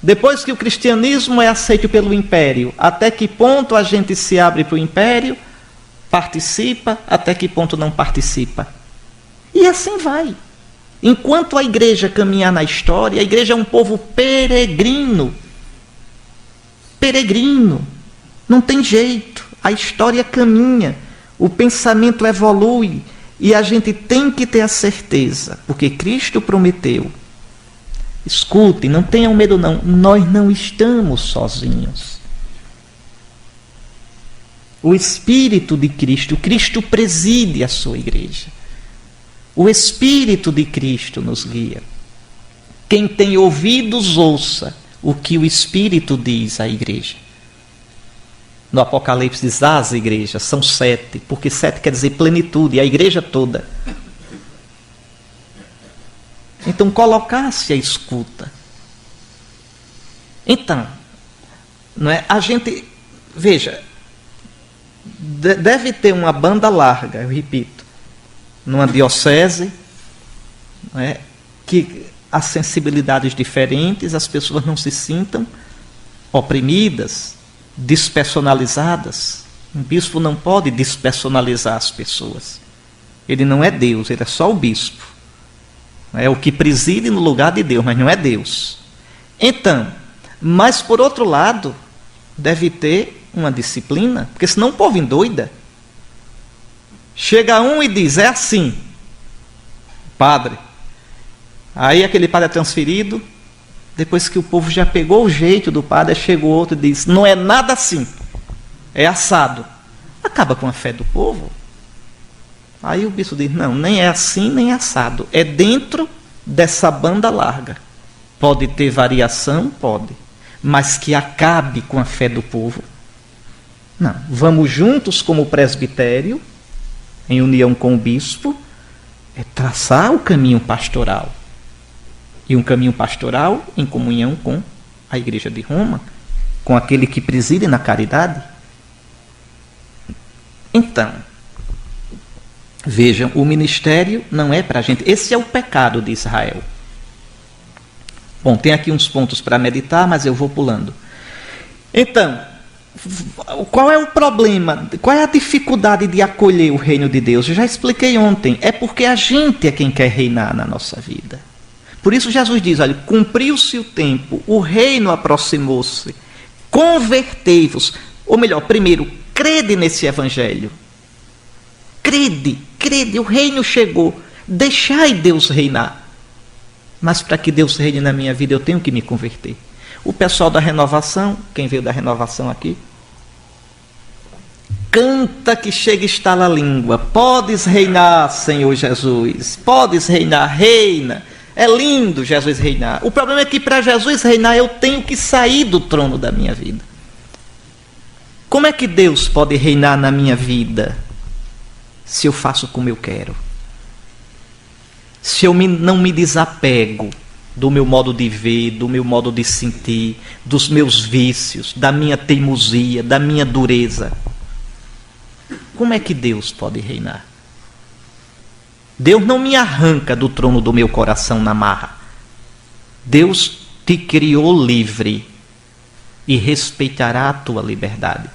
Depois que o cristianismo é aceito pelo império, até que ponto a gente se abre para o império, participa, até que ponto não participa. E assim vai. Enquanto a igreja caminhar na história, a igreja é um povo peregrino. Peregrino. Não tem jeito. A história caminha. O pensamento evolui. E a gente tem que ter a certeza, porque Cristo prometeu. Escutem, não tenham medo não. Nós não estamos sozinhos. O Espírito de Cristo, Cristo preside a sua igreja. O Espírito de Cristo nos guia. Quem tem ouvidos, ouça o que o Espírito diz à igreja. No Apocalipse diz as igrejas, são 7, porque 7 quer dizer plenitude, a igreja toda. Então, colocar-se à escuta. Então, não é? A gente, veja, deve ter uma banda larga, eu repito, numa diocese, não é? Que há sensibilidades diferentes, as pessoas não se sintam oprimidas, despersonalizadas. Um bispo não pode despersonalizar as pessoas. Ele não é Deus, ele é só o bispo. É o que preside no lugar de Deus, mas não é Deus. Então, mas por outro lado, deve ter uma disciplina, porque senão o povo endoida. Chega um e diz, é assim, padre. Aí aquele padre é transferido, depois que o povo já pegou o jeito do padre, chegou outro e diz, não é nada assim, é assado. Acaba com a fé do povo. Aí o bispo diz, não, nem é assim, nem é assado. É dentro dessa banda larga. Pode ter variação? Pode. Mas que acabe com a fé do povo? Não. Vamos juntos como presbitério, em união com o bispo, é traçar o caminho pastoral. E um caminho pastoral em comunhão com a Igreja de Roma, com aquele que preside na caridade. Então, vejam, o ministério não é para a gente. Esse é o pecado de Israel. Bom, tem aqui uns pontos para meditar, mas eu vou pulando. Então, qual é o problema? Qual é a dificuldade de acolher o reino de Deus? Eu já expliquei ontem. É porque a gente é quem quer reinar na nossa vida. Por isso Jesus diz, olha, cumpriu-se o tempo, o reino aproximou-se, convertei-vos. Ou melhor, primeiro, crede nesse evangelho. Crede, o reino chegou. Deixai Deus reinar. Mas para que Deus reine na minha vida, eu tenho que me converter. O pessoal da renovação, quem veio da renovação aqui, canta que chega e estala a língua. Podes reinar, Senhor Jesus. Podes reinar, reina. É lindo Jesus reinar. O problema é que para Jesus reinar, eu tenho que sair do trono da minha vida. Como é que Deus pode reinar na minha vida se eu faço como eu quero? Se eu não me desapego do meu modo de ver, do meu modo de sentir, dos meus vícios, da minha teimosia, da minha dureza, como é que Deus pode reinar? Deus não me arranca do trono do meu coração na marra. Deus te criou livre e respeitará a tua liberdade.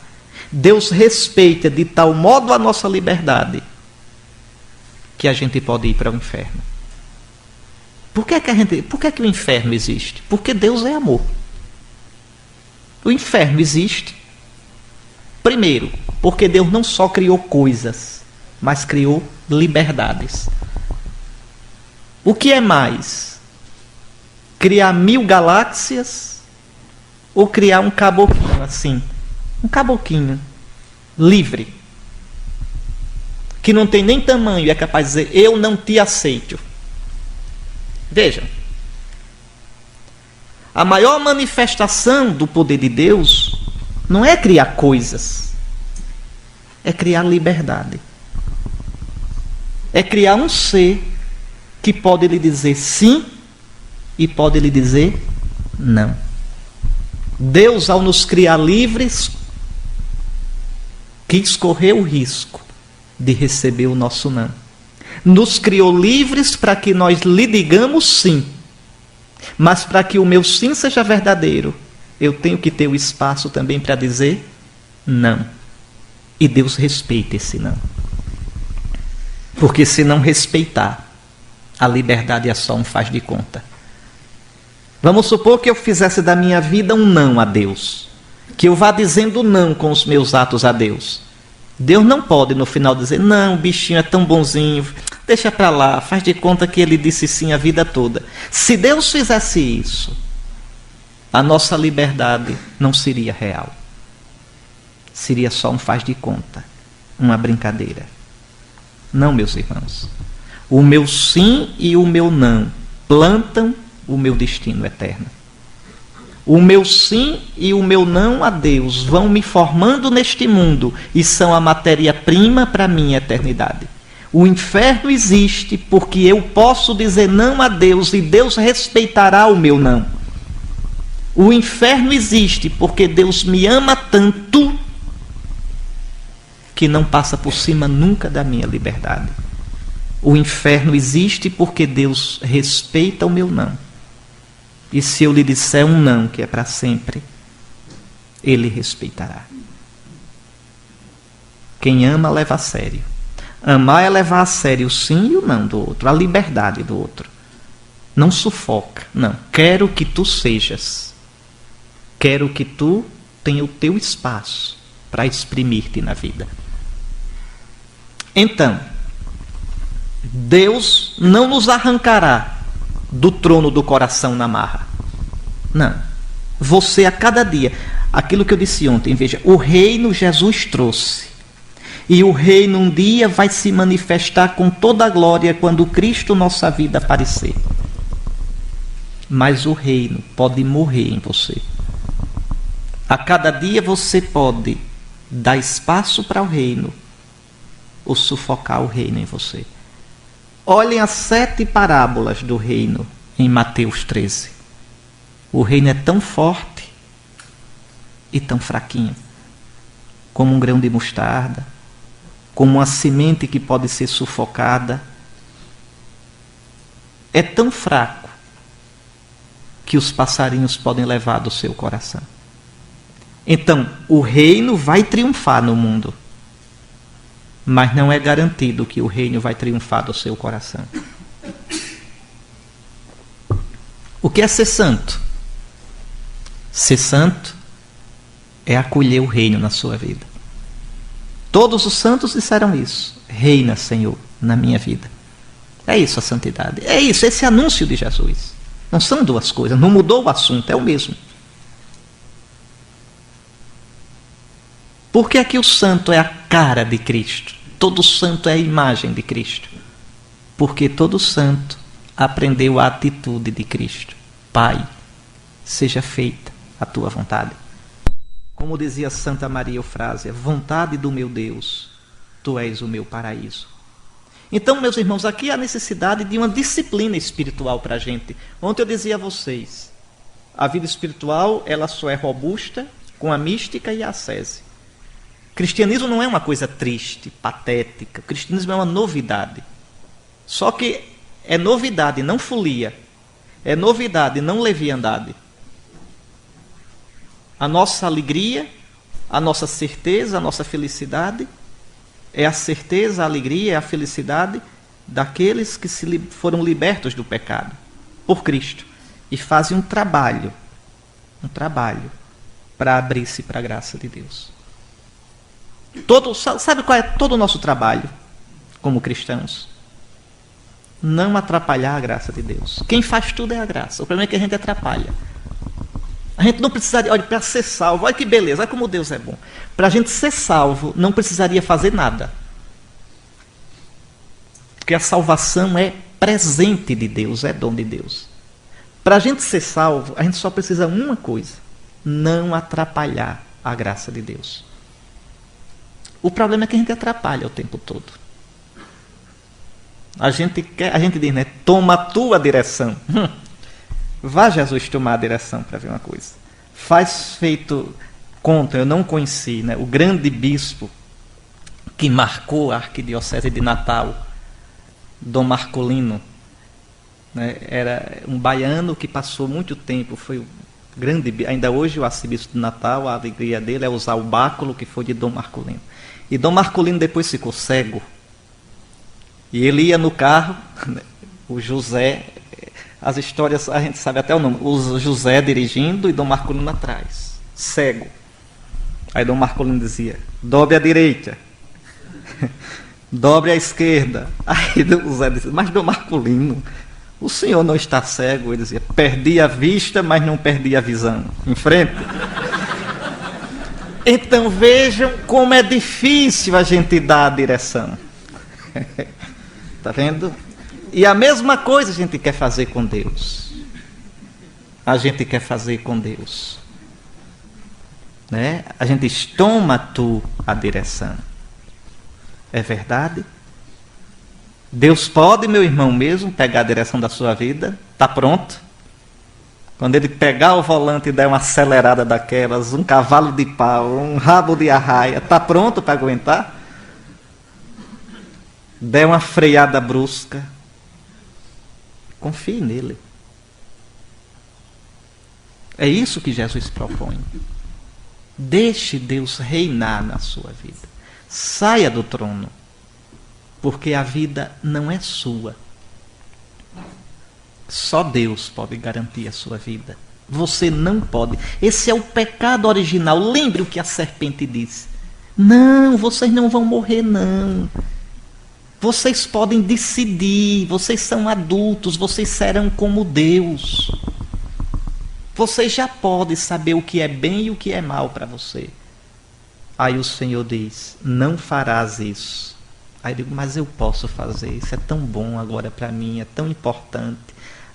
Deus respeita de tal modo a nossa liberdade que a gente pode ir para o inferno. Por que o inferno existe? Porque Deus é amor. O inferno existe, primeiro, porque Deus não só criou coisas, mas criou liberdades. O que é mais? Criar 1000 galáxias ou criar um caboquinho assim? Um caboquinho livre. que não tem nem tamanho, é capaz de dizer, eu não te aceito. Vejam, a maior manifestação do poder de Deus não é criar coisas, é criar liberdade. É criar um ser que pode lhe dizer sim e pode lhe dizer não. Deus, ao nos criar livres, quis correr o risco de receber o nosso não. Nos criou livres para que nós lhe digamos sim. Mas para que o meu sim seja verdadeiro, eu tenho que ter o espaço também para dizer não. E Deus respeita esse não. Porque se não respeitar, a liberdade é só um faz de conta. Vamos supor que eu fizesse da minha vida um não a Deus. Que eu vá dizendo não com os meus atos a Deus. Deus não pode no final dizer, não, o bichinho é tão bonzinho, deixa para lá, faz de conta que ele disse sim a vida toda. Se Deus fizesse isso, a nossa liberdade não seria real. Seria só um faz de conta, uma brincadeira. Não, meus irmãos. O meu sim e o meu não plantam o meu destino eterno. O meu sim e o meu não a Deus vão me formando neste mundo e são a matéria-prima para a minha eternidade. O inferno existe porque eu posso dizer não a Deus e Deus respeitará o meu não. O inferno existe porque Deus me ama tanto que não passa por cima nunca da minha liberdade. O inferno existe porque Deus respeita o meu não. E se eu lhe disser um não, que é para sempre, Ele respeitará. Quem ama, leva a sério. Amar é levar a sério o sim e o não do outro, a liberdade do outro. Não sufoca, não. Quero que tu sejas. Quero que tu tenha o teu espaço para exprimir-te na vida. Então, Deus não nos arrancará do trono do coração na marra. Não. Você a cada dia, aquilo que eu disse ontem, veja, o reino Jesus trouxe. E o reino um dia vai se manifestar com toda a glória quando Cristo nossa vida aparecer. Mas o reino pode morrer em você. A cada dia você pode dar espaço para o reino ou sufocar o reino em você. Olhem as 7 parábolas do reino em Mateus 13. O reino é tão forte e tão fraquinho, como um grão de mostarda, como uma semente que pode ser sufocada. É tão fraco que os passarinhos podem levar do seu coração. Então, o reino vai triunfar no mundo, mas não é garantido que o reino vai triunfar do seu coração. O que é ser santo? Ser santo é acolher o reino na sua vida. Todos os santos disseram isso. Reina, Senhor, na minha vida. É isso a santidade. É isso, esse anúncio de Jesus. Não são duas coisas, não mudou o assunto, é o mesmo. Por que é que o santo é a cara de Cristo? Todo santo é a imagem de Cristo. Porque todo santo aprendeu a atitude de Cristo. Pai, seja feita a tua vontade. Como dizia Santa Maria Eufrásia, vontade do meu Deus, tu és o meu paraíso. Então, meus irmãos, aqui há necessidade de uma disciplina espiritual para a gente. Ontem eu dizia a vocês, a vida espiritual ela só é robusta com a mística e a ascese. Cristianismo não é uma coisa triste, patética. O cristianismo é uma novidade. Só que é novidade, não folia. É novidade, não leviandade. A nossa alegria, a nossa certeza, a nossa felicidade é a certeza, a alegria, a felicidade daqueles que foram libertos do pecado por Cristo e fazem um trabalho para abrir-se para a graça de Deus. Sabe qual é todo o nosso trabalho como cristãos? Não atrapalhar a graça de Deus. Quem faz tudo é a graça. O problema é que a gente atrapalha. A gente não precisaria, olha, para ser salvo, olha que beleza, olha como Deus é bom. Para a gente ser salvo, não precisaria fazer nada. Porque a salvação é presente de Deus, é dom de Deus. Para a gente ser salvo, a gente só precisa uma coisa: não atrapalhar a graça de Deus. O problema é que a gente atrapalha o tempo todo. A gente diz, né? Toma a tua direção. Vá, Jesus, tomar a direção para ver uma coisa. Faz feito conta, eu não conheci, né? O grande bispo que marcou a arquidiocese de Natal, Dom Marcolino, né? Era um baiano que passou muito tempo, foi o grande, ainda hoje o arcebispo de Natal, a alegria dele é usar o báculo que foi de Dom Marcolino. E Dom Marcolino depois ficou cego. E ele ia no carro, o José, as histórias, a gente sabe até o nome, o José dirigindo e Dom Marcolino atrás, cego. Aí Dom Marcolino dizia, dobre à direita, dobre à esquerda. Aí o José dizia, mas Dom Marcolino, o senhor não está cego? Ele dizia, perdi a vista, mas não perdi a visão. Em frente. Então vejam como é difícil a gente dar a direção. Está vendo? E a mesma coisa a gente quer fazer com Deus. A gente quer fazer com Deus. Né? A gente diz, toma tu a direção. É verdade? Deus pode, meu irmão, mesmo pegar a direção da sua vida? Está pronto? Quando ele pegar o volante e der uma acelerada daquelas, um cavalo de pau, um rabo de arraia, está pronto para aguentar? Der uma freada brusca, confie nele. É isso que Jesus propõe. Deixe Deus reinar na sua vida. Saia do trono, porque a vida não é sua. Só Deus pode garantir a sua vida. Você não pode. Esse é o pecado original. Lembre o que a serpente disse. Não, vocês não vão morrer, não. Vocês podem decidir, vocês são adultos, vocês serão como Deus. Vocês já podem saber o que é bem e o que é mal para você. Aí o Senhor diz, não farás isso. Aí eu digo, mas eu posso fazer, isso é tão bom agora para mim, é tão importante.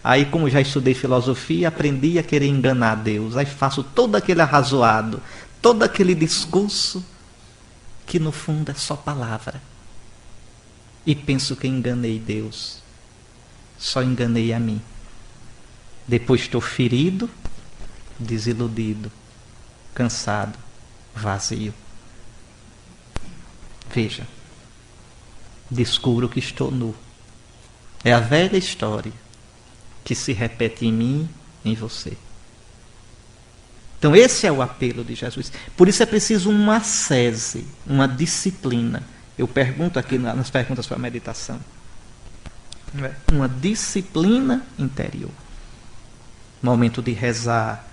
Aí, como já estudei filosofia, aprendi a querer enganar Deus. Aí faço todo aquele arrazoado, todo aquele discurso, que no fundo é só palavra. E penso que enganei Deus. Só enganei a mim. Depois estou ferido, desiludido, cansado, vazio. Veja. Descubro que estou nu. É a velha história que se repete em mim, em você. Então esse é o apelo de Jesus. Por isso é preciso uma ascese, uma disciplina. Eu pergunto aqui nas perguntas para a meditação. Uma disciplina interior. Momento de rezar.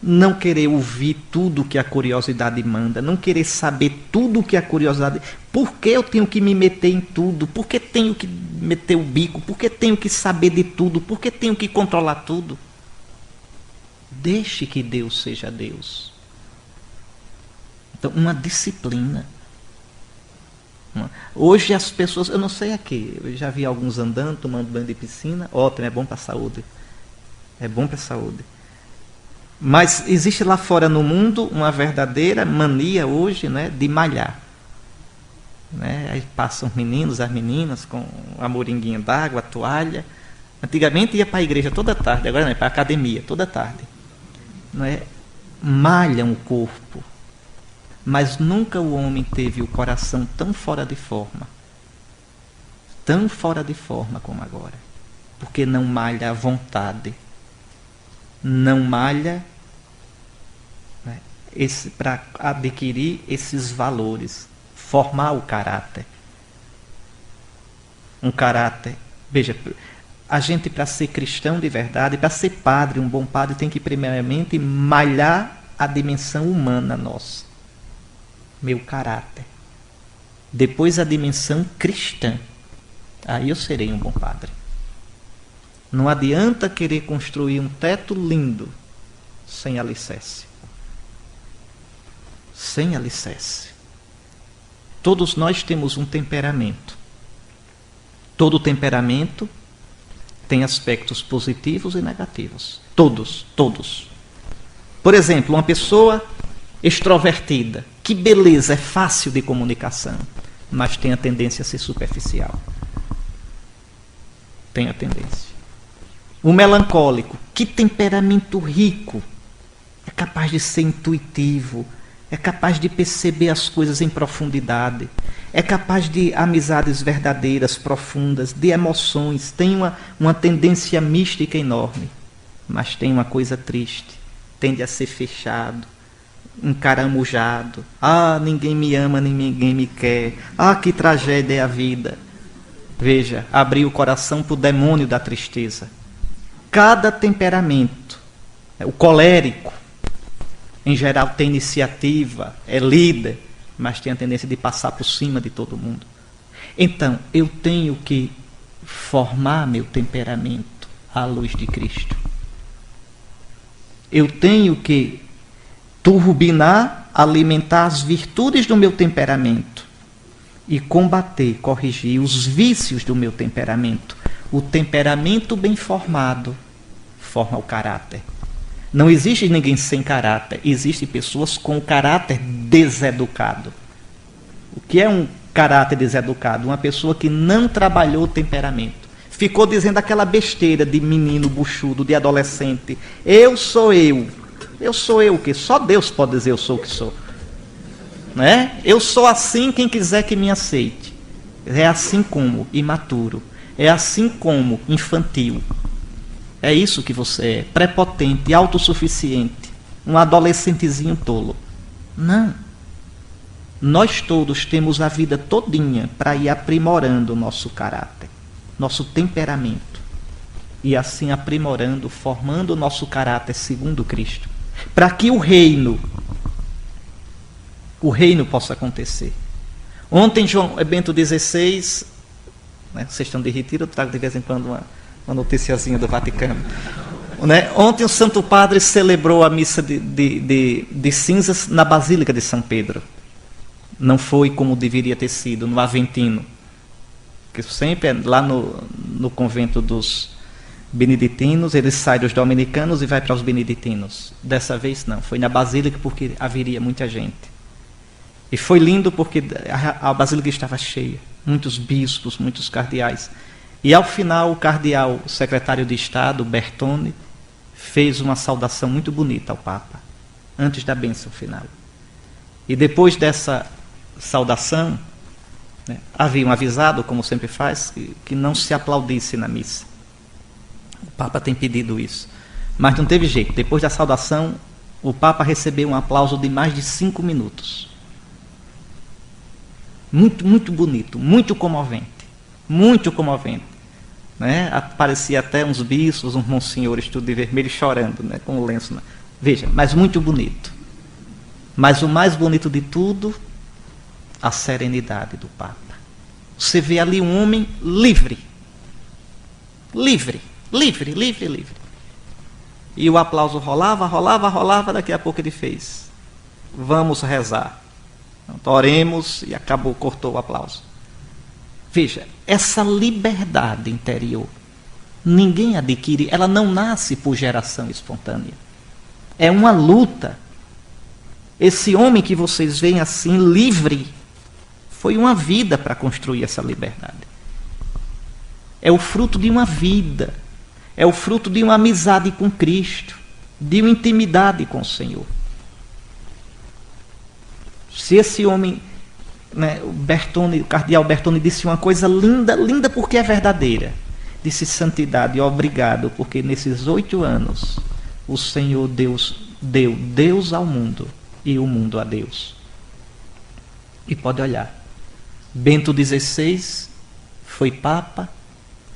Não querer ouvir tudo que a curiosidade manda. Não querer saber tudo que a curiosidade... Por que eu tenho que me meter em tudo? Por que tenho que meter o bico? Por que tenho que saber de tudo? Por que tenho que controlar tudo? Deixe que Deus seja Deus. Então, uma disciplina. Hoje as pessoas, eu não sei aqui, eu já vi alguns andando, tomando banho de piscina, ótimo, é bom para a saúde. É bom para a saúde. Mas existe lá fora no mundo uma verdadeira mania hoje, né, de malhar. Né? Aí passam os meninos, as meninas com a moringuinha d'água, a toalha. Antigamente ia para a igreja toda tarde, agora não, é para a academia toda tarde. Não é? Malham o corpo. Mas nunca o homem teve o coração tão fora de forma como agora, porque não malha a vontade, não malha, né, para adquirir esses valores, formar o caráter. Um caráter, veja, a gente para ser cristão de verdade, para ser padre, um bom padre tem que primeiramente malhar a dimensão humana nossa. Meu caráter. Depois a dimensão cristã. Aí eu serei um bom padre. Não adianta querer construir um teto lindo sem alicerce. Sem alicerce. Todos nós temos um temperamento. Todo temperamento tem aspectos positivos e negativos. Todos, todos. Por exemplo, uma pessoa extrovertida, que beleza, é fácil de comunicação, mas tem a tendência a ser superficial. Tem a tendência. O melancólico, que temperamento rico, é capaz de ser intuitivo, é capaz de perceber as coisas em profundidade, é capaz de amizades verdadeiras, profundas, de emoções, tem uma tendência mística enorme, mas tem uma coisa triste, tende a ser fechado, encaramujado. Ah, ninguém me ama, ninguém me quer. Ah, que tragédia é a vida. Veja, abrir o coração para o demônio da tristeza. Cada temperamento, o colérico, em geral tem iniciativa, é líder, mas tem a tendência de passar por cima de todo mundo. Então, eu tenho que formar meu temperamento à luz de Cristo. Eu tenho que turbinar, alimentar as virtudes do meu temperamento e combater, corrigir os vícios do meu temperamento. O temperamento bem formado forma o caráter. Não existe ninguém sem caráter, existem pessoas com o caráter deseducado. O que é um caráter deseducado? Uma pessoa que não trabalhou o temperamento. Ficou dizendo aquela besteira de menino buchudo, de adolescente. Eu sou eu. Eu sou eu o quê? Só Deus pode dizer eu sou o que sou. Né? Eu sou assim, quem quiser que me aceite. É assim como imaturo. É assim como infantil. É isso que você é, prepotente, autossuficiente, um adolescentezinho tolo. Não. Nós todos temos a vida todinha para ir aprimorando o nosso caráter, nosso temperamento, e assim aprimorando, formando o nosso caráter segundo Cristo, para que o reino possa acontecer. Ontem, João Bento XVI, né, vocês estão de retiro, eu trago de vez em quando uma noticiazinha do Vaticano. Né? Ontem o Santo Padre celebrou a missa de cinzas na Basílica de São Pedro. Não foi como deveria ter sido, no Aventino. Que sempre é lá no convento dos beneditinos, ele sai dos dominicanos e vai para os beneditinos. Dessa vez não, foi na Basílica porque haveria muita gente. E foi lindo porque a Basílica estava cheia. Muitos bispos, muitos cardeais. E ao final o cardeal, o secretário de Estado, Bertone, fez uma saudação muito bonita ao Papa, antes da bênção final. E depois dessa saudação, né, haviam avisado, como sempre faz, que não se aplaudisse na missa. O Papa tem pedido isso. Mas não teve jeito. Depois da saudação, o Papa recebeu um aplauso de mais de 5 minutos. Muito, muito bonito, muito comovente. Muito comovente. Né? Aparecia até uns bispos, uns monsenhores, tudo de vermelho, chorando, né? Com o lenço. Veja, mas muito bonito. Mas o mais bonito de tudo, a serenidade do Papa. Você vê ali um homem livre. Livre, livre, livre, livre. E o aplauso rolava, rolava, rolava, daqui a pouco ele fez: vamos rezar. Então, oremos, e acabou, cortou o aplauso. Veja, essa liberdade interior, ninguém adquire, ela não nasce por geração espontânea. É uma luta. Esse homem que vocês veem assim, livre, foi uma vida para construir essa liberdade. É o fruto de uma vida, é o fruto de uma amizade com Cristo, de uma intimidade com o Senhor. Se esse homem, né, o cardeal Bertone disse uma coisa linda, linda porque é verdadeira. Disse: santidade, obrigado, porque nesses 8 anos o Senhor Deus deu Deus ao mundo e o mundo a Deus. E pode olhar, Bento XVI foi Papa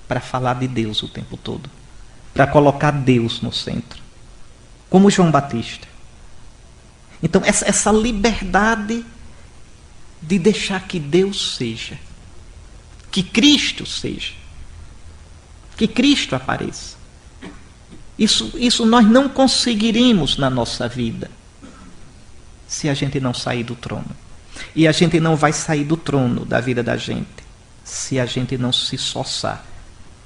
para falar de Deus o tempo todo, para colocar Deus no centro, como João Batista. Então essa liberdade de deixar que Deus seja, que Cristo seja, que Cristo apareça. Isso nós não conseguiremos na nossa vida se a gente não sair do trono. E a gente não vai sair do trono da vida da gente se a gente não se esforçar.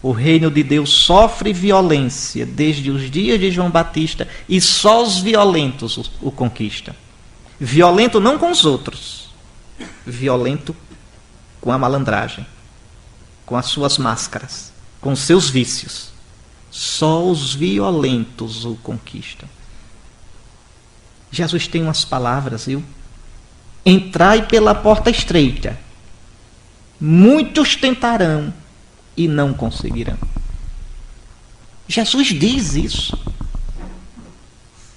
O reino de Deus sofre violência desde os dias de João Batista e só os violentos o conquistam. Violento não com os outros, violento com a malandragem, com as suas máscaras, com os seus vícios. Só os violentos o conquistam. Jesus tem umas palavras, viu? Entrai pela porta estreita. Muitos tentarão e não conseguirão. Jesus diz isso.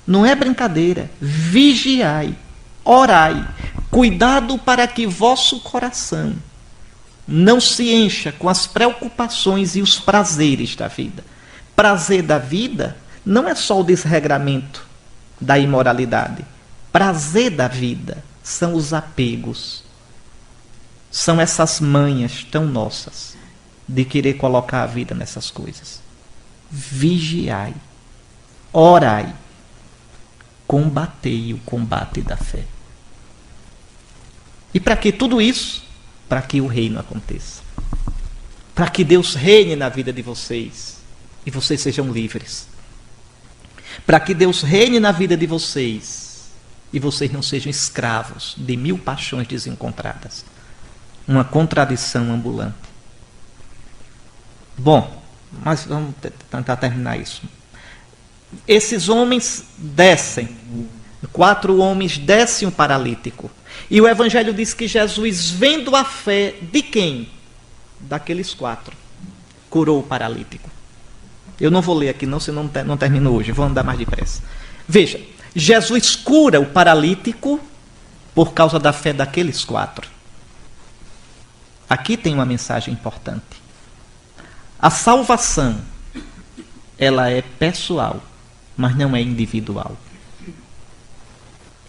Não é brincadeira. Vigiai, orai, cuidado para que vosso coração não se encha com as preocupações e os prazeres da vida. Prazer da vida não é só o desregramento da imoralidade. Prazer da vida são os apegos. São essas manhas tão nossas de querer colocar a vida nessas coisas. Vigiai, orai, combatei o combate da fé. E para que tudo isso? Para que o reino aconteça. Para que Deus reine na vida de vocês e vocês sejam livres. Para que Deus reine na vida de vocês e vocês não sejam escravos de 1000 paixões desencontradas. Uma contradição ambulante. Bom, mas vamos tentar terminar isso. Esses homens descem. 4 homens descem um paralítico. E o Evangelho diz que Jesus, vendo a fé de quem? Daqueles 4. Curou o paralítico. Eu não vou ler aqui não, senão não termino hoje. Vou andar mais depressa. Veja, Jesus cura o paralítico por causa da fé daqueles 4. Aqui tem uma mensagem importante. A salvação, ela é pessoal, mas não é individual.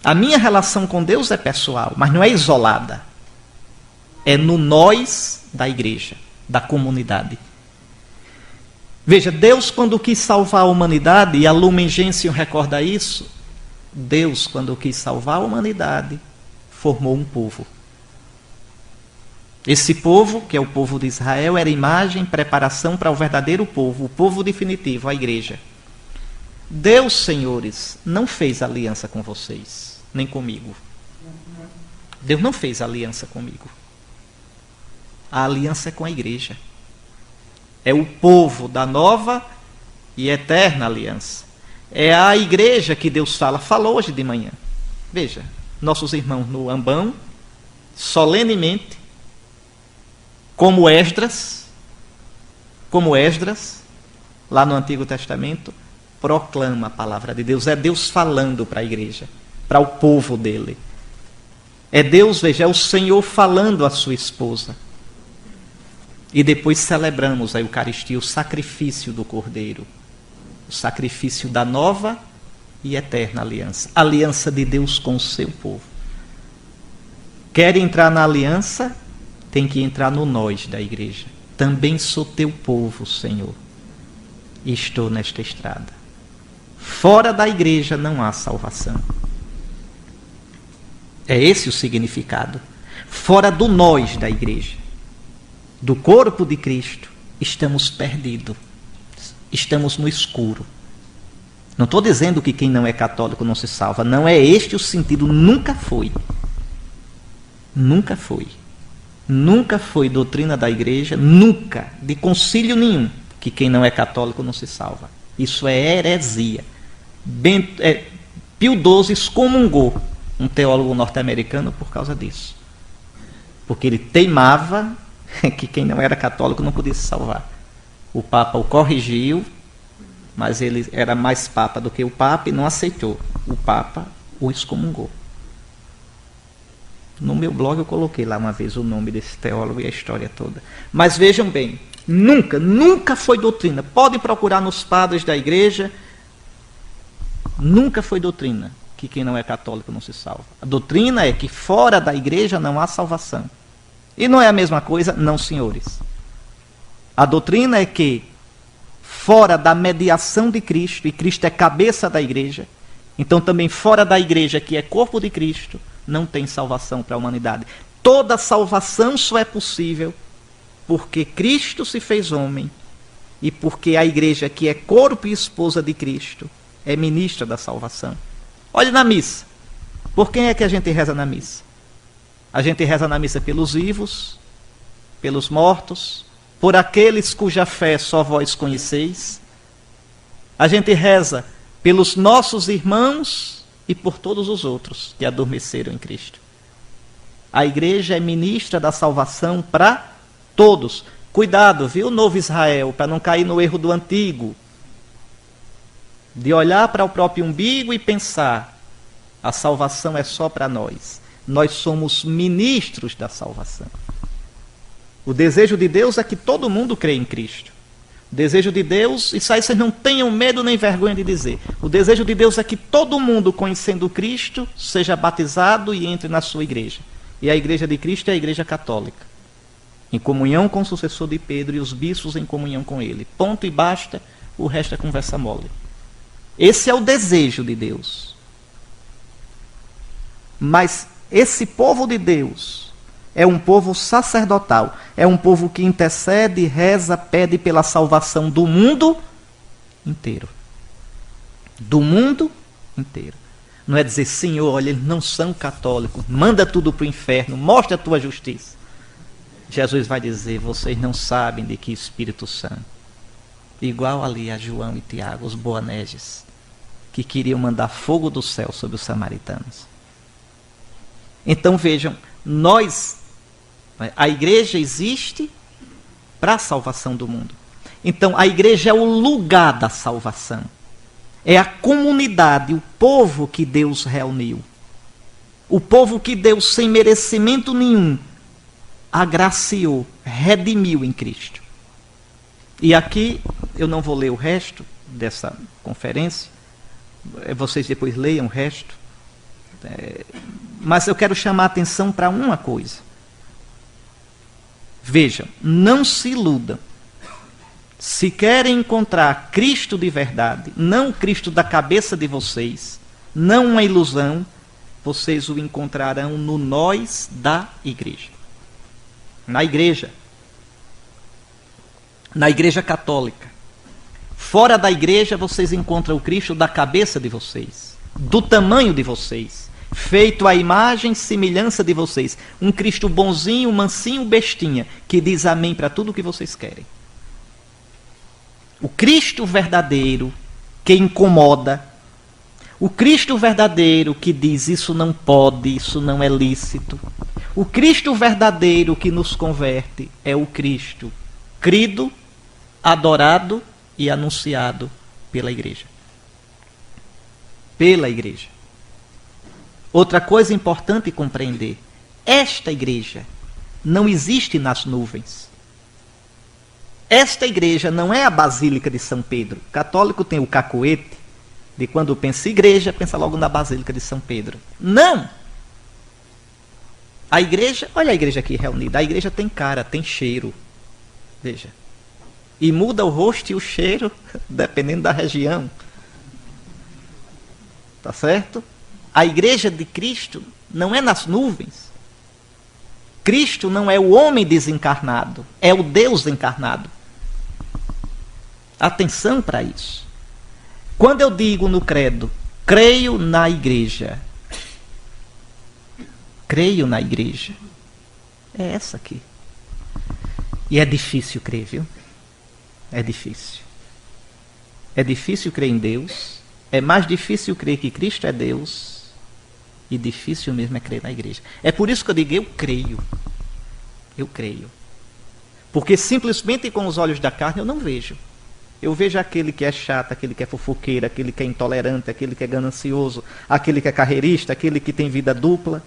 A minha relação com Deus é pessoal, mas não é isolada. É no nós da igreja, da comunidade. Veja, Deus quando quis salvar a humanidade, e a Lumen Gentium recorda isso, Deus quando quis salvar a humanidade, formou um povo. Esse povo, que é o povo de Israel, era imagem, preparação para o verdadeiro povo, o povo definitivo, a igreja. Deus, senhores, não fez aliança com vocês, nem comigo. Deus não fez aliança comigo. A aliança é com a igreja. É o povo da nova e eterna aliança. É a igreja que Deus falou hoje de manhã. Veja, nossos irmãos no Ambão, solenemente, como Esdras, lá no Antigo Testamento, proclama a palavra de Deus. É Deus falando para a igreja, para o povo dele. É Deus, veja, é o Senhor falando à sua esposa. E depois celebramos a Eucaristia, o sacrifício do Cordeiro, o sacrifício da nova e eterna aliança, a aliança de Deus com o seu povo. Quer entrar na aliança? Tem que entrar no nós da igreja. Também sou teu povo, Senhor, e estou nesta estrada. Fora da igreja não há salvação. É esse o significado. Fora do nós da igreja, do corpo de Cristo, estamos perdidos. Estamos no escuro. Não estou dizendo que quem não é católico não se salva. Não é este o sentido. Nunca foi. Nunca foi. Nunca foi doutrina da igreja, nunca, de concílio nenhum, que quem não é católico não se salva. Isso é heresia. Pio XII excomungou um teólogo norte-americano por causa disso. Porque ele teimava que quem não era católico não podia se salvar. O Papa o corrigiu, mas ele era mais Papa do que o Papa e não aceitou. O Papa o excomungou. No meu blog eu coloquei lá uma vez o nome desse teólogo e a história toda. Mas vejam bem, nunca foi doutrina. Pode procurar nos padres da igreja. Nunca foi doutrina que quem não é católico não se salva. A doutrina é que fora da igreja não há salvação. E não é a mesma coisa, não, senhores. A doutrina é que fora da mediação de Cristo, e Cristo é cabeça da igreja, então também fora da igreja, que é corpo de Cristo, não tem salvação para a humanidade. Toda salvação só é possível porque Cristo se fez homem e porque a igreja, que é corpo e esposa de Cristo, é ministra da salvação. Olhe na missa. Por quem é que a gente reza na missa? A gente reza na missa pelos vivos, pelos mortos, por aqueles cuja fé só vós conheceis. A gente reza pelos nossos irmãos e por todos os outros que adormeceram em Cristo. A igreja é ministra da salvação para todos. Cuidado, viu, novo Israel, para não cair no erro do antigo, de olhar para o próprio umbigo e pensar: a salvação é só para nós. Nós somos ministros da salvação. O desejo de Deus é que todo mundo crê em Cristo. O desejo de Deus, isso aí vocês não tenham medo nem vergonha de dizer. O desejo de Deus é que todo mundo, conhecendo Cristo, seja batizado e entre na sua igreja. E a igreja de Cristo é a igreja católica, em comunhão com o sucessor de Pedro e os bispos em comunhão com ele. Ponto e basta, o resto é conversa mole. Esse é o desejo de Deus. Mas esse povo de Deus é um povo sacerdotal, é um povo que intercede, reza, pede pela salvação do mundo inteiro. Do mundo inteiro. Não é dizer: Senhor, olha, eles não são católicos, manda tudo para o inferno, mostra a tua justiça. Jesus vai dizer: vocês não sabem de que Espírito Santo. Igual ali a João e Tiago, os Boanerges, que queriam mandar fogo do céu sobre os samaritanos. Então vejam, a igreja existe para a salvação do mundo. Então a igreja é o lugar da salvação. É a comunidade, o povo que Deus reuniu. O povo que Deus, sem merecimento nenhum, agraciou, redimiu em Cristo. E aqui, eu não vou ler o resto dessa conferência, vocês depois leiam o resto, mas eu quero chamar a atenção para uma coisa. Vejam, não se iludam. Se querem encontrar Cristo de verdade, não o Cristo da cabeça de vocês, não uma ilusão, vocês o encontrarão no nós da igreja. Na igreja católica. Fora da igreja vocês encontram o Cristo da cabeça de vocês, do tamanho de vocês, feito à imagem e semelhança de vocês. Um Cristo bonzinho, mansinho, bestinha, que diz amém para tudo o que vocês querem. O Cristo verdadeiro que incomoda, o Cristo verdadeiro que diz: isso não pode, isso não é lícito. O Cristo verdadeiro que nos converte é o Cristo crido, adorado e anunciado pela igreja. Pela igreja. Outra coisa importante compreender: esta igreja não existe nas nuvens. Esta igreja não é a Basílica de São Pedro. O católico tem o cacoete de quando pensa igreja, pensa logo na Basílica de São Pedro. Não! A igreja, olha a igreja aqui reunida, a igreja tem cara, tem cheiro. Veja. E muda o rosto e o cheiro, dependendo da região. Tá certo? A igreja de Cristo não é nas nuvens. Cristo não é o homem desencarnado, é o Deus encarnado. Atenção para isso. Quando eu digo no credo, creio na igreja. Creio na igreja. É essa aqui. E é difícil crer, viu? É difícil. É difícil crer em Deus. É mais difícil crer que Cristo é Deus. E difícil mesmo é crer na igreja. É por isso que eu digo: eu creio. Eu creio. Porque simplesmente com os olhos da carne eu não vejo. Eu vejo aquele que é chato, aquele que é fofoqueiro, aquele que é intolerante, aquele que é ganancioso, aquele que é carreirista, aquele que tem vida dupla.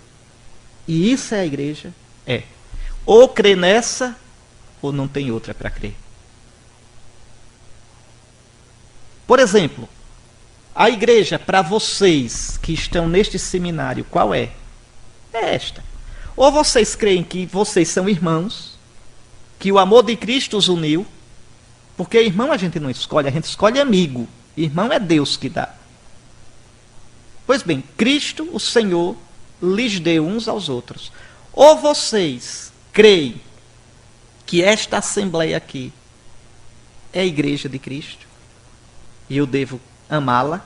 E isso é a igreja? É. Ou crê nessa, ou não tem outra para crer. Por exemplo, a igreja para vocês que estão neste seminário, qual é? É esta. Ou vocês creem que vocês são irmãos, que o amor de Cristo os uniu, porque irmão a gente não escolhe, a gente escolhe amigo. Irmão é Deus que dá. Pois bem, Cristo, o Senhor, lhes deu uns aos outros. Ou vocês creem que esta assembleia aqui é a igreja de Cristo e eu devo amá-la,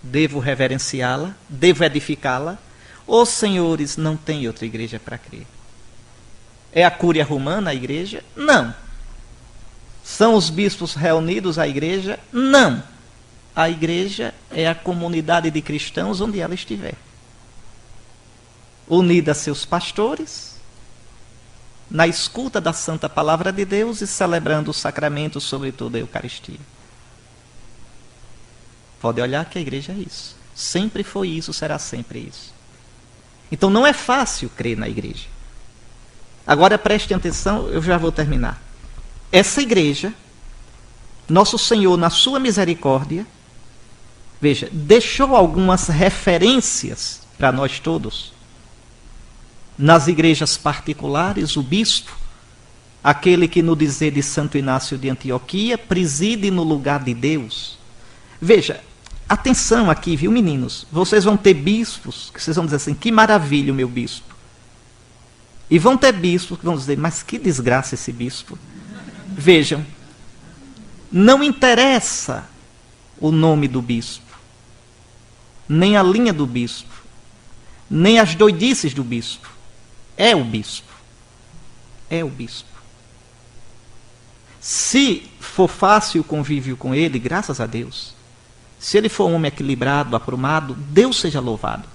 devo reverenciá-la, devo edificá-la, ou, senhores, não tem outra igreja para crer? É a Cúria Romana a igreja? Não. São os bispos reunidos a igreja? Não. A igreja é a comunidade de cristãos onde ela estiver, unida a seus pastores, na escuta da santa palavra de Deus e celebrando os sacramentos, sobretudo a Eucaristia. Pode olhar que a igreja é isso. Sempre foi isso, será sempre isso. Então não é fácil crer na igreja. Agora prestem atenção, eu já vou terminar. Essa igreja, nosso Senhor, na sua misericórdia, veja, deixou algumas referências para nós todos. Nas igrejas particulares, o bispo, aquele que no dizer de Santo Inácio de Antioquia, preside no lugar de Deus. Veja, atenção aqui, viu, meninos? Vocês vão ter bispos que vocês vão dizer assim, que maravilha o meu bispo. E vão ter bispos que vão dizer, mas que desgraça esse bispo. Vejam, não interessa o nome do bispo, nem a linha do bispo, nem as doidices do bispo. É o bispo. É o bispo. Se for fácil o convívio com ele, graças a Deus. Se ele for um homem equilibrado, aprumado, Deus seja louvado.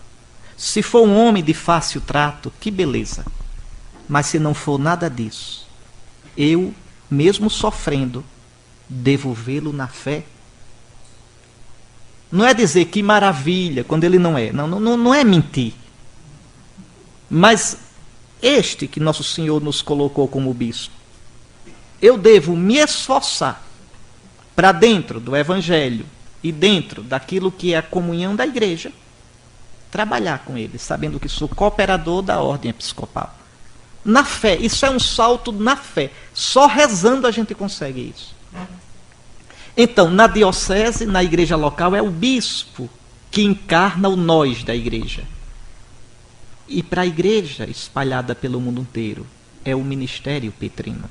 Se for um homem de fácil trato, que beleza. Mas se não for nada disso, eu, mesmo sofrendo, devo vê-lo na fé. Não é dizer que maravilha, quando ele não é. Não é mentir. Mas este que nosso Senhor nos colocou como bispo, eu devo me esforçar para dentro do Evangelho e dentro daquilo que é a comunhão da igreja, trabalhar com ele, sabendo que sou cooperador da ordem episcopal. Na fé, isso é um salto na fé. Só rezando a gente consegue isso. Então, na diocese, na igreja local, é o bispo que encarna o nós da igreja. E para a igreja espalhada pelo mundo inteiro, é o ministério petrino.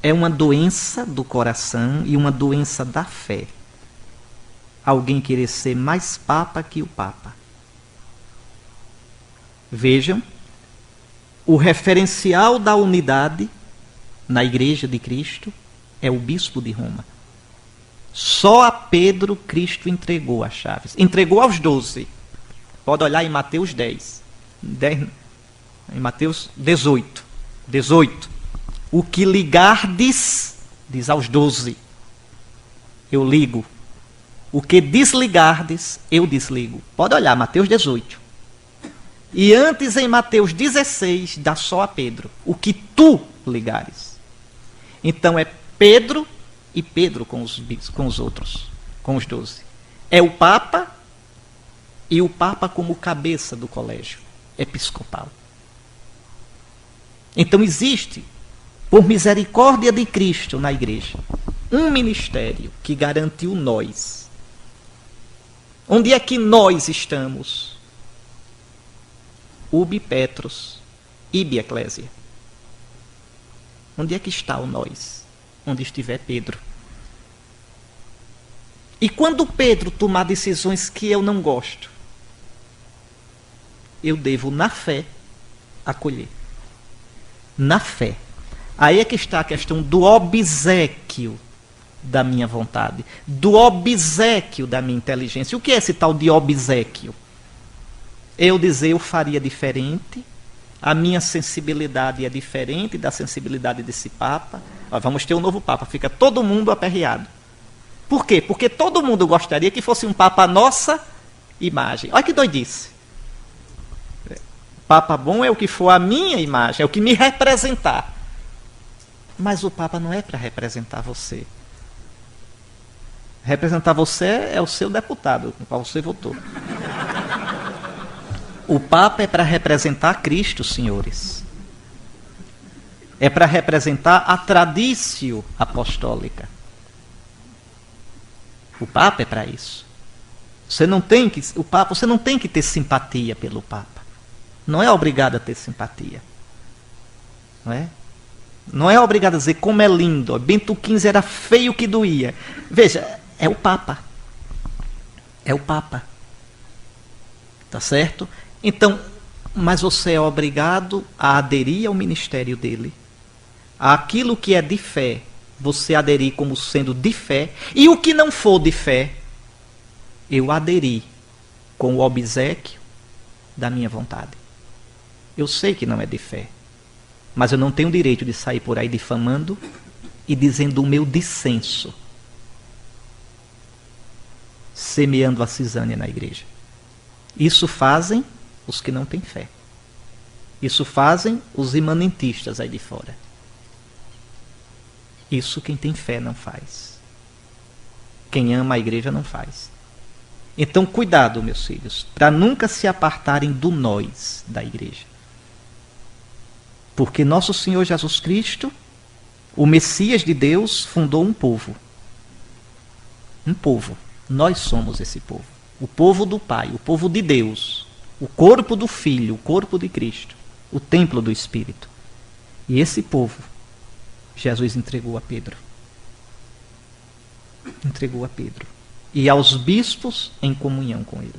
É uma doença do coração e uma doença da fé. Alguém querer ser mais papa que o papa. Vejam, o referencial da unidade na igreja de Cristo é o bispo de Roma. Só a Pedro Cristo entregou as chaves. Entregou aos 12. Pode olhar em Mateus 10. Em Mateus 18. 18. O que ligardes, diz aos 12, eu ligo. O que desligardes, eu desligo. Pode olhar, Mateus 18. E antes, em Mateus 16, dá só a Pedro. O que tu ligares. Então é Pedro e Pedro com os outros, com os 12. É o Papa e o Papa como cabeça do colégio episcopal. Então existe, por misericórdia de Cristo na igreja, um ministério que garante o nós. Onde é que nós estamos? Ubi Petros, ibi Ecclesia. Onde é que está o nós? Onde estiver Pedro. E quando Pedro tomar decisões que eu não gosto, eu devo, na fé, acolher. Na fé. Aí é que está a questão do obséquio da minha vontade, do obséquio da minha inteligência. O que é esse tal de obséquio? Eu dizer, eu faria diferente, a minha sensibilidade é diferente da sensibilidade desse Papa. Vamos ter um novo Papa, fica todo mundo aperreado. Por quê? Porque todo mundo gostaria que fosse um Papa à nossa imagem. Olha que doidice. Papa bom é o que for a minha imagem, é o que me representar. Mas o Papa não é para representar você. Representar você é o seu deputado, com o qual você votou. O Papa é para representar Cristo, senhores. É para representar a tradição apostólica. O Papa é para isso. Você não tem que ter simpatia pelo Papa. Não é obrigado a ter simpatia. Não é? Não é obrigado a dizer como é lindo. Bento XV era feio que doía. Veja, é o Papa. É o Papa. Tá certo? Então, mas você é obrigado a aderir ao ministério dele. Aquilo que é de fé, você aderir como sendo de fé. E o que não for de fé, eu aderi com o obséquio da minha vontade. Eu sei que não é de fé. Mas eu não tenho o direito de sair por aí difamando e dizendo o meu dissenso, semeando a cisânia na igreja. Isso fazem os que não têm fé. Isso fazem os imanentistas aí de fora. Isso quem tem fé não faz. Quem ama a igreja não faz. Então, cuidado, meus filhos, para nunca se apartarem do nós da igreja. Porque nosso Senhor Jesus Cristo, o Messias de Deus, fundou um povo. Um povo. Nós somos esse povo. O povo do Pai, o povo de Deus. O corpo do Filho, o corpo de Cristo. O templo do Espírito. E esse povo, Jesus entregou a Pedro. Entregou a Pedro. E aos bispos em comunhão com ele.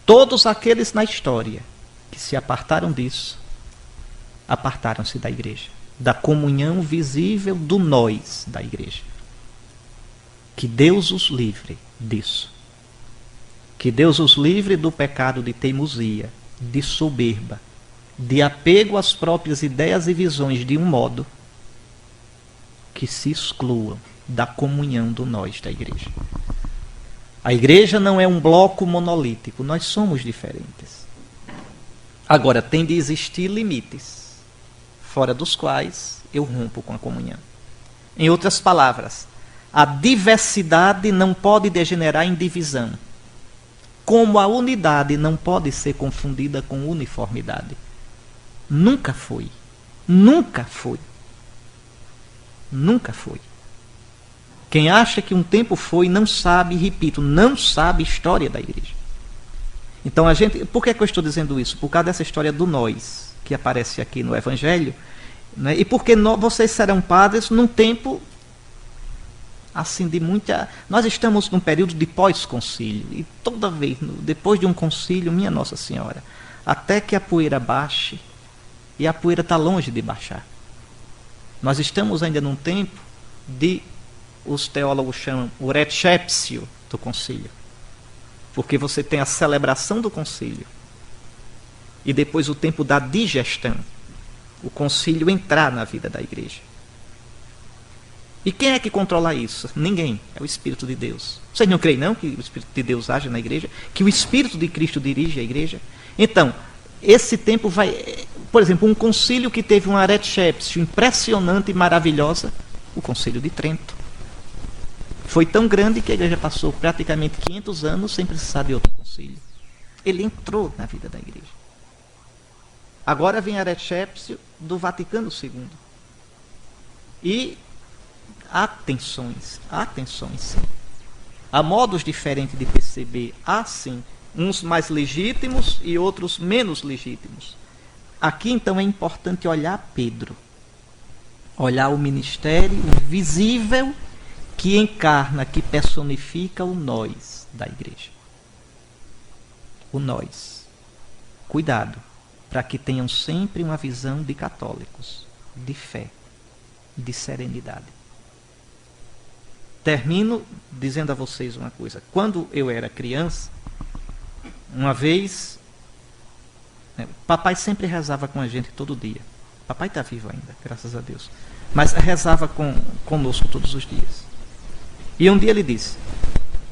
Todos aqueles na história que se apartaram disso, apartaram-se da igreja, da comunhão visível do nós da igreja. Que Deus os livre disso. Que Deus os livre do pecado de teimosia, de soberba, de apego às próprias ideias e visões de um modo que se excluam da comunhão do nós da igreja. A igreja não é um bloco monolítico, nós somos diferentes. Agora, tem de existir limites, fora dos quais eu rompo com a comunhão. Em outras palavras, a diversidade não pode degenerar em divisão, como a unidade não pode ser confundida com uniformidade. Nunca foi. Nunca foi. Nunca foi. Quem acha que um tempo foi, não sabe, repito, não sabe a história da igreja. Então a gente, por que eu estou dizendo isso? Por causa dessa história do nós, que aparece aqui no Evangelho, né? E porque vocês serão padres num tempo assim de muita... Nós estamos num período de pós-concílio, e toda vez, depois de um concílio, minha Nossa Senhora, até que a poeira baixe, e a poeira está longe de baixar. Nós estamos ainda num tempo de, os teólogos chamam, o retshepsio do concílio. Porque você tem a celebração do concílio, e depois o tempo da digestão, o concílio entrar na vida da igreja. E quem é que controla isso? Ninguém. É o Espírito de Deus. Vocês não creem, não, que o Espírito de Deus age na igreja? Que o Espírito de Cristo dirige a igreja? Então, esse tempo vai... Por exemplo, um concílio que teve uma retshepsio impressionante e maravilhosa, o concílio de Trento. Foi tão grande que a igreja passou praticamente 500 anos sem precisar de outro concílio. Ele entrou na vida da igreja. Agora vem a retshepsio do Vaticano II. E há tensões sim. Há modos diferentes de perceber, há sim, uns mais legítimos e outros menos legítimos. Aqui então é importante olhar Pedro, olhar o ministério visível que encarna, que personifica o nós da igreja. O nós. Cuidado, para que tenham sempre uma visão de católicos, de fé, de serenidade. Termino dizendo a vocês uma coisa. Quando eu era criança, uma vez, papai sempre rezava com a gente todo dia. Papai está vivo ainda, graças a Deus. Mas rezava conosco todos os dias. E um dia ele disse: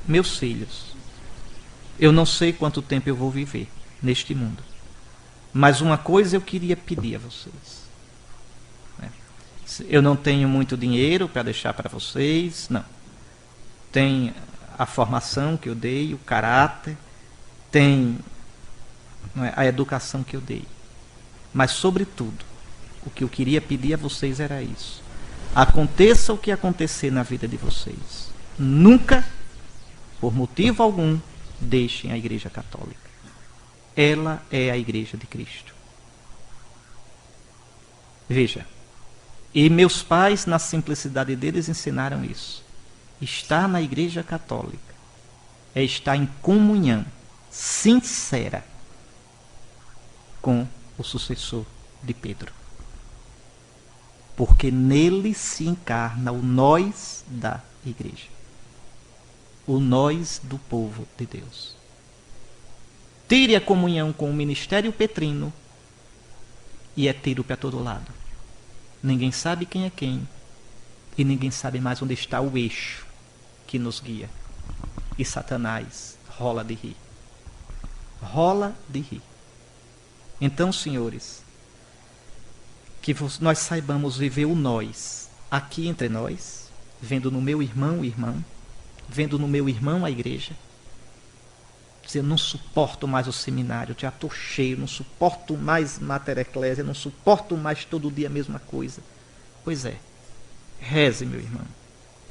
meus filhos, eu não sei quanto tempo eu vou viver neste mundo, mas uma coisa eu queria pedir a vocês. Eu não tenho muito dinheiro para deixar para vocês, não. Tem a formação que eu dei, o caráter, tem a educação que eu dei. Mas, sobretudo, o que eu queria pedir a vocês era isso. Aconteça o que acontecer na vida de vocês, nunca, por motivo algum, deixem a Igreja Católica. Ela é a Igreja de Cristo. Veja, e meus pais, na simplicidade deles, ensinaram isso. Estar na Igreja Católica é estar em comunhão sincera com o sucessor de Pedro. Porque nele se encarna o nós da Igreja. O nós do povo de Deus. Tire a comunhão com o ministério petrino e é tiro para todo lado. Ninguém sabe quem é quem e ninguém sabe mais onde está o eixo que nos guia. E Satanás rola de rir. Rola de rir. Então, senhores, que nós saibamos viver o nós aqui entre nós, vendo no meu irmão o irmão, vendo no meu irmão a igreja. Eu não suporto mais o seminário, já estou cheio, não suporto mais matéria eclésia, não suporto mais todo dia a mesma coisa. Pois é, reze, meu irmão.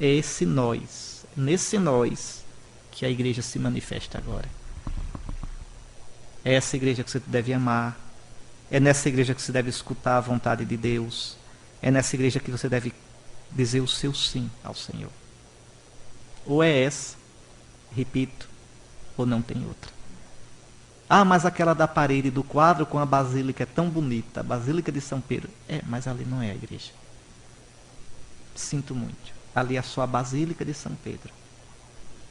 É esse nós, nesse nós, que a igreja se manifesta agora. É essa igreja que você deve amar, é nessa igreja que você deve escutar a vontade de Deus, é nessa igreja que você deve dizer o seu sim ao Senhor. Ou é essa, repito, ou não tem outra. Ah, mas aquela da parede do quadro com a basílica é tão bonita, a Basílica de São Pedro. É, mas ali não é a igreja. Sinto muito. Ali é só a Basílica de São Pedro.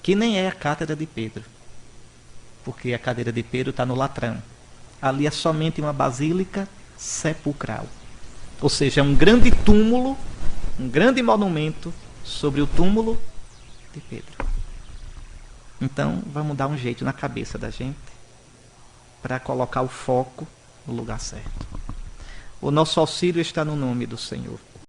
Que nem é a Cátedra de Pedro. Porque a cadeira de Pedro está no latrão. Ali é somente uma basílica sepulcral. Ou seja, é um grande túmulo, um grande monumento sobre o túmulo de Pedro. Então, vamos dar um jeito na cabeça da gente para colocar o foco no lugar certo. O nosso auxílio está no nome do Senhor.